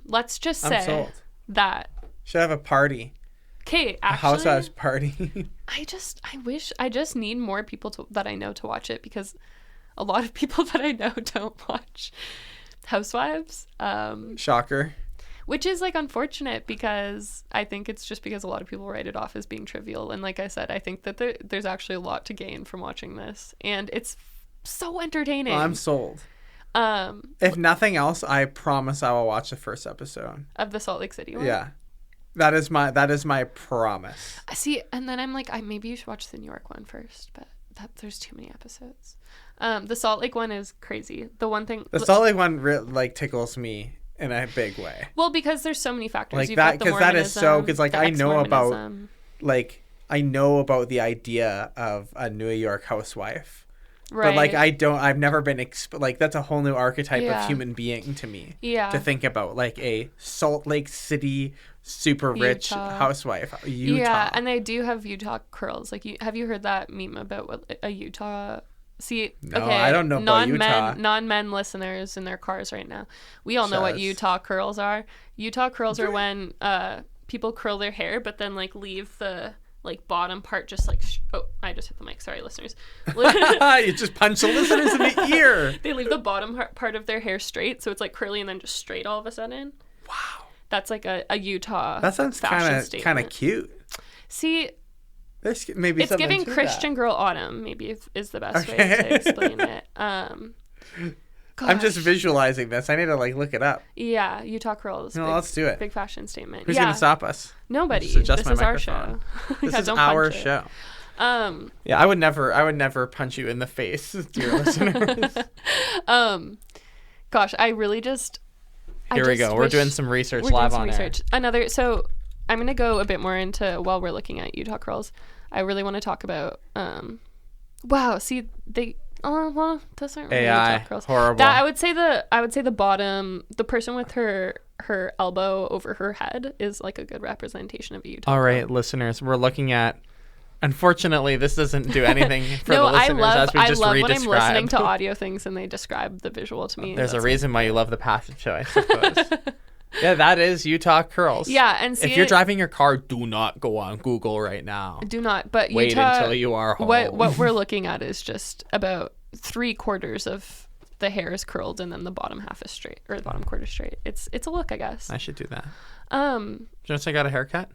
Speaker 2: Let's just say that
Speaker 1: should have a party.
Speaker 2: Okay, actually,
Speaker 1: a housewives party.
Speaker 2: I just need more people that I know to watch it because a lot of people that I know don't watch Housewives.
Speaker 1: Shocker.
Speaker 2: Which is like unfortunate because I think it's just because a lot of people write it off as being trivial. And like I said, I think that there's actually a lot to gain from watching this. And it's so entertaining.
Speaker 1: Well, I'm sold. If nothing else, I promise I will watch the first episode.
Speaker 2: Of the Salt Lake City one?
Speaker 1: Yeah. That is my promise.
Speaker 2: See, and then I'm like, maybe you should watch the New York one first. But there's too many episodes. The Salt Lake one is crazy. The one thing...
Speaker 1: The Salt Lake one like tickles me in a big way.
Speaker 2: Well, because there's so many factors.
Speaker 1: Like that, because that is so... Because like I know about... Like I know about the idea of a New York housewife. Right. But like I've never been like that's a whole new archetype of human being to me. Yeah. To think about like a Salt Lake City super rich housewife. Utah.
Speaker 2: Yeah, and they do have Utah curls. Like have you heard that meme about what a Utah? See,
Speaker 1: no, okay, I don't know about Utah.
Speaker 2: Non-men listeners in their cars right now. We all know what Utah curls are. Utah curls are when people curl their hair, but then like leave the like bottom part just like I just hit the mic, sorry listeners.
Speaker 1: You just punch the listeners in the ear.
Speaker 2: They leave the bottom part of their hair straight, so it's like curly and then just straight all of a sudden.
Speaker 1: Wow,
Speaker 2: that's like a Utah
Speaker 1: that sounds kind of cute.
Speaker 2: See,
Speaker 1: there's maybe
Speaker 2: it's giving Christian Girl Autumn maybe is the best way to explain it.
Speaker 1: Gosh. I'm just visualizing this. I need to like look it up.
Speaker 2: Yeah, Utah curls.
Speaker 1: No, let's do it.
Speaker 2: Big fashion statement.
Speaker 1: Who's gonna stop us?
Speaker 2: Nobody. This is our show.
Speaker 1: This is our show. Yeah, I would never punch you in the face, dear listeners.
Speaker 2: Gosh, I really just.
Speaker 1: Here we go. We're doing some research live on air.
Speaker 2: So I'm gonna go a bit more into while we're looking at Utah curls. I really want to talk about. Wow. See they. Oh well, those aren't really
Speaker 1: AI
Speaker 2: Utah curls.
Speaker 1: Horrible.
Speaker 2: That I would say the bottom, the person with her elbow over her head is like a good representation of a Utah.
Speaker 1: All right, listeners, we're looking at. Unfortunately, this doesn't do anything for the listeners. I love
Speaker 2: when I'm listening to audio things and they describe the visual to me.
Speaker 1: There's a reason why you love the Passion Show, I suppose. Yeah, that is Utah curls.
Speaker 2: Yeah, and
Speaker 1: if you're driving your car, do not go on Google right now.
Speaker 2: Do not. But
Speaker 1: wait
Speaker 2: Utah,
Speaker 1: until you are home.
Speaker 2: What we're looking at is just about 3/4 of the hair is curled, and then the bottom half is straight, or the bottom quarter straight. It's a look, I guess.
Speaker 1: I should do that. Just I got a haircut.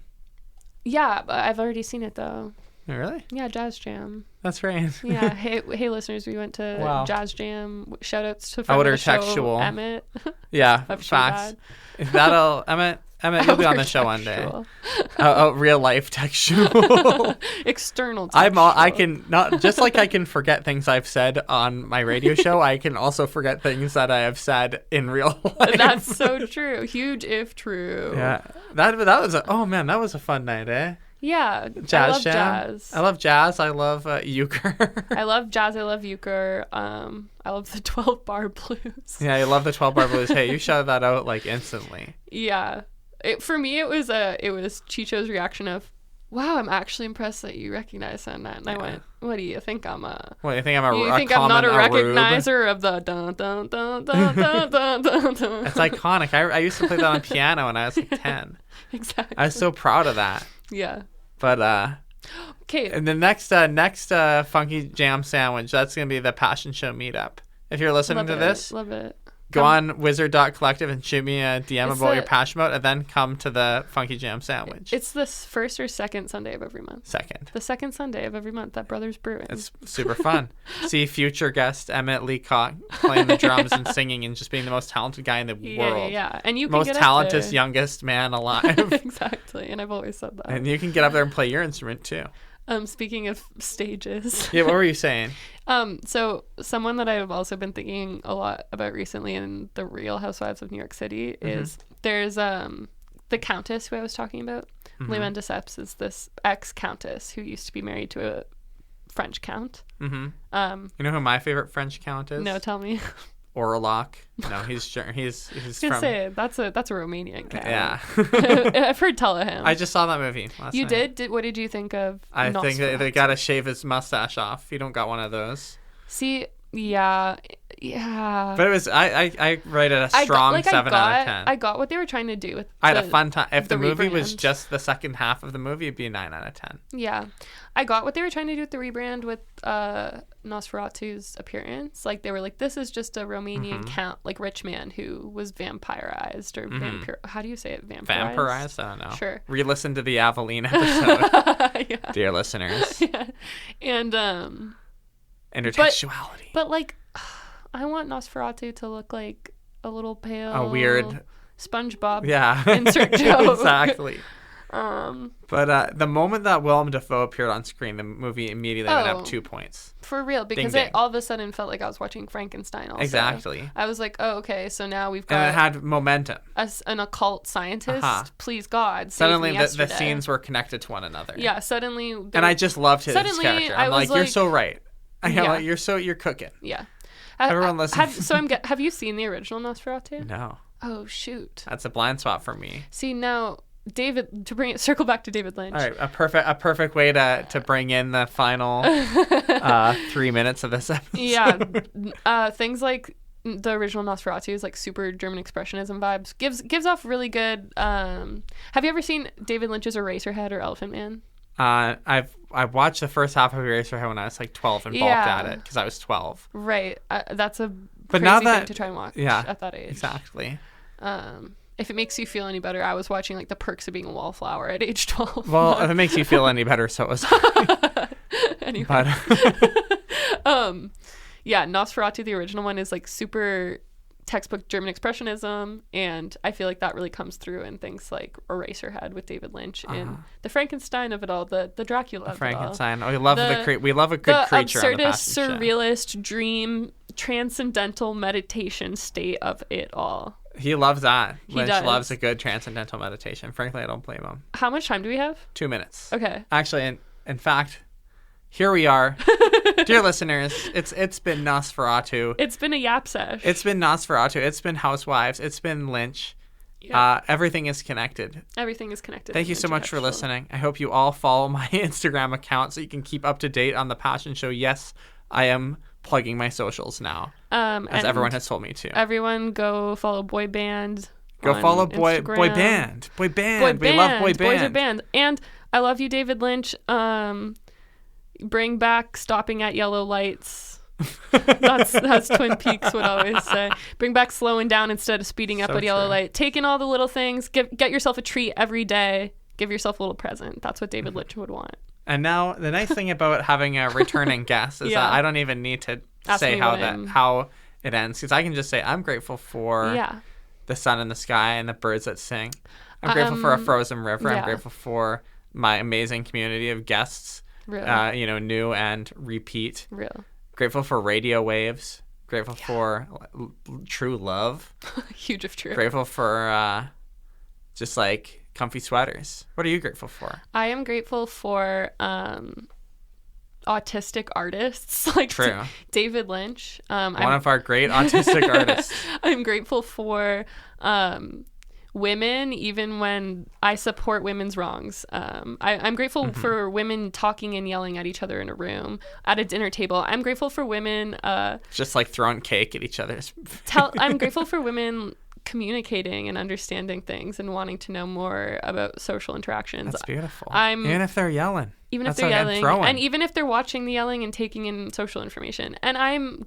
Speaker 2: Yeah, but I've already seen it though.
Speaker 1: Oh, really?
Speaker 2: Yeah, Jazz Jam.
Speaker 1: That's right.
Speaker 2: Yeah. Hey, listeners, we went to Jazz Jam. Shout outs to
Speaker 1: Intertextual.
Speaker 2: Emmett.
Speaker 1: Yeah, facts. That'll Emmett, you'll be on the show one day. Real life textual.
Speaker 2: External textual.
Speaker 1: I can not just like I can forget things I've said on my radio show. I can also forget things that I have said in real life.
Speaker 2: That's so true. Huge if true.
Speaker 1: Yeah. That was that was a fun night, eh?
Speaker 2: Yeah,
Speaker 1: I love jazz. I love euchre.
Speaker 2: I love jazz. I love euchre. I love the 12-bar blues.
Speaker 1: Yeah, I love the 12-bar blues. Hey, you shouted that out like instantly.
Speaker 2: Yeah, for me it was Chicho's reaction of, "Wow, I'm actually impressed that you recognize that." And I went, "What do you think I'm a?
Speaker 1: What do you think I'm a?
Speaker 2: You think I'm not a recognizer of the dun dun dun dun dun dun dun dun?"
Speaker 1: It's iconic. I used to play that on piano when I was like 10.
Speaker 2: Exactly.
Speaker 1: I was so proud of that.
Speaker 2: Yeah.
Speaker 1: But
Speaker 2: okay.
Speaker 1: And the next Funky Jam Sandwich, that's gonna be the Passion Show meetup. If you're listening to this,
Speaker 2: love it.
Speaker 1: Go on wizard.collective and shoot me a DM about your passion about, and then come to the Funky Jam Sandwich.
Speaker 2: It's the first or second Sunday of every month.
Speaker 1: Second.
Speaker 2: The second Sunday of every month at Brothers Brewing.
Speaker 1: It's super fun. See future guest Emmett Leacock playing the drums and singing and just being the most talented guy in the world.
Speaker 2: Yeah. And you can
Speaker 1: most talented youngest man alive.
Speaker 2: Exactly. And I've always said that.
Speaker 1: And you can get up there and play your instrument too.
Speaker 2: Speaking of stages.
Speaker 1: Yeah, what were you saying?
Speaker 2: So someone that I've also been thinking a lot about recently in the Real Housewives of New York City is there's the Countess who I was talking about. Lemon de Seps is this ex-Countess who used to be married to a French Count. You
Speaker 1: know who my favorite French Count is?
Speaker 2: No, tell me.
Speaker 1: Orlok. No, he's from.
Speaker 2: I was gonna say that's a Romanian Count.
Speaker 1: Yeah.
Speaker 2: I've heard tell of him.
Speaker 1: I just saw that movie last
Speaker 2: night.
Speaker 1: You
Speaker 2: did? What did you think of?
Speaker 1: I think they gotta shave his mustache off. You don't got one of those.
Speaker 2: See, yeah.
Speaker 1: But it was I rated a strong 7 out of 10.
Speaker 2: I got what they were trying to do with.
Speaker 1: I had a fun time. If the movie was just the second half of the movie, it'd be a 9 out of 10.
Speaker 2: Yeah, I got what they were trying to do with the rebrand with Nosferatu's appearance. Like they were like, this is just a Romanian count, like rich man who was vampirized or vampire. How do you say it?
Speaker 1: Vampirized? I don't know.
Speaker 2: Sure.
Speaker 1: Re-listen to the Aveline episode, dear listeners.
Speaker 2: Yeah. And
Speaker 1: Intertextuality.
Speaker 2: But like, I want Nosferatu to look like a little pale,
Speaker 1: a weird
Speaker 2: SpongeBob.
Speaker 1: Yeah.
Speaker 2: Insert joke.
Speaker 1: Exactly. But the moment that Willem Dafoe appeared on screen, the movie immediately went up 2 points.
Speaker 2: For real, because it all of a sudden felt like I was watching Frankenstein also.
Speaker 1: Exactly.
Speaker 2: I was like, oh, okay, so now we've got...
Speaker 1: And it had momentum.
Speaker 2: An occult scientist. Please, God,
Speaker 1: suddenly the scenes were connected to one another.
Speaker 2: Yeah, suddenly...
Speaker 1: And I just loved his character. I'm like, you're so right. You're cooking.
Speaker 2: Yeah.
Speaker 1: Everyone listen.
Speaker 2: Have you seen the original Nosferatu?
Speaker 1: No.
Speaker 2: Oh, shoot.
Speaker 1: That's a blind spot for me.
Speaker 2: See, now... David, circle back to David Lynch.
Speaker 1: All right, a perfect way to bring in the final 3 minutes of this episode.
Speaker 2: Yeah, things like the original Nosferatu is like super German expressionism vibes. Gives off really good. Have you ever seen David Lynch's Eraserhead or Elephant Man?
Speaker 1: I watched the first half of Eraserhead when I was like 12 and balked at it because I was 12.
Speaker 2: Right, that's a
Speaker 1: crazy
Speaker 2: thing to try and watch at that age.
Speaker 1: Exactly.
Speaker 2: If it makes you feel any better, I was watching like The Perks of Being a Wallflower at age 12.
Speaker 1: Well, if it makes you feel any better, so was I.
Speaker 2: Anyway. Yeah, Nosferatu, the original one, is like super textbook German expressionism, and I feel like that really comes through in things like Eraserhead with David Lynch and the Frankenstein of it all, the Dracula of
Speaker 1: Frankenstein.
Speaker 2: it all.
Speaker 1: We love a good creature.
Speaker 2: The
Speaker 1: absurdist,
Speaker 2: surrealist, dream, transcendental meditation state of it all.
Speaker 1: He loves that. Lynch loves a good transcendental meditation. Frankly, I don't blame him.
Speaker 2: How much time do we have?
Speaker 1: 2 minutes.
Speaker 2: Okay.
Speaker 1: Actually, in fact, here we are. Dear listeners, it's been Nosferatu.
Speaker 2: It's been a yap sesh.
Speaker 1: It's been Nosferatu. It's been Housewives. It's been Lynch. Yeah. Everything is connected.
Speaker 2: Everything is connected.
Speaker 1: Thank you so much for listening. I hope you all follow my Instagram account so you can keep up to date on The Passion Show. Yes, I am plugging my socials now, as everyone has told me to.
Speaker 2: Everyone go follow Boy Band.
Speaker 1: Go follow Boy Band. We love Boy Band.
Speaker 2: Boys are band. And I love you, David Lynch. Bring back stopping at yellow lights. That's Twin Peaks would always say. Bring back slowing down instead of speeding up at yellow light. Take in all the little things. Get yourself a treat every day. Give yourself a little present. That's what David Lynch would want.
Speaker 1: And now the nice thing about having a returning guest is that I don't even need to say how it ends, because I can just say I'm grateful for the sun in the sky and the birds that sing. I'm grateful for a frozen river. I'm grateful for my amazing community of guests, new and repeat.
Speaker 2: Real.
Speaker 1: Grateful for radio waves. Grateful for true love.
Speaker 2: Huge of true.
Speaker 1: Grateful for just like comfy sweaters. What are you grateful for?
Speaker 2: I am grateful for autistic artists like David Lynch.
Speaker 1: One of our great autistic artists.
Speaker 2: I'm grateful for women, even when I support women's wrongs. I'm grateful for women talking and yelling at each other in a room, at a dinner table. I'm grateful for women...
Speaker 1: just like throwing cake at each other's...
Speaker 2: I'm grateful for women communicating and understanding things and wanting to know more about social interactions.
Speaker 1: That's beautiful. Even if they're yelling.
Speaker 2: Even if they're yelling. And even if they're watching the yelling and taking in social information. And I'm,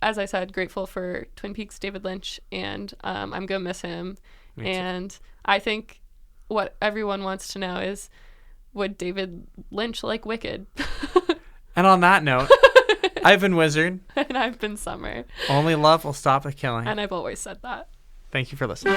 Speaker 2: as I said, grateful for Twin Peaks David Lynch, and I'm going to miss him. And I think what everyone wants to know is, would David Lynch like Wicked?
Speaker 1: And on that note, I've been Wizard.
Speaker 2: And I've been Summer.
Speaker 1: Only love will stop the killing.
Speaker 2: And I've always said that.
Speaker 1: Thank you for listening.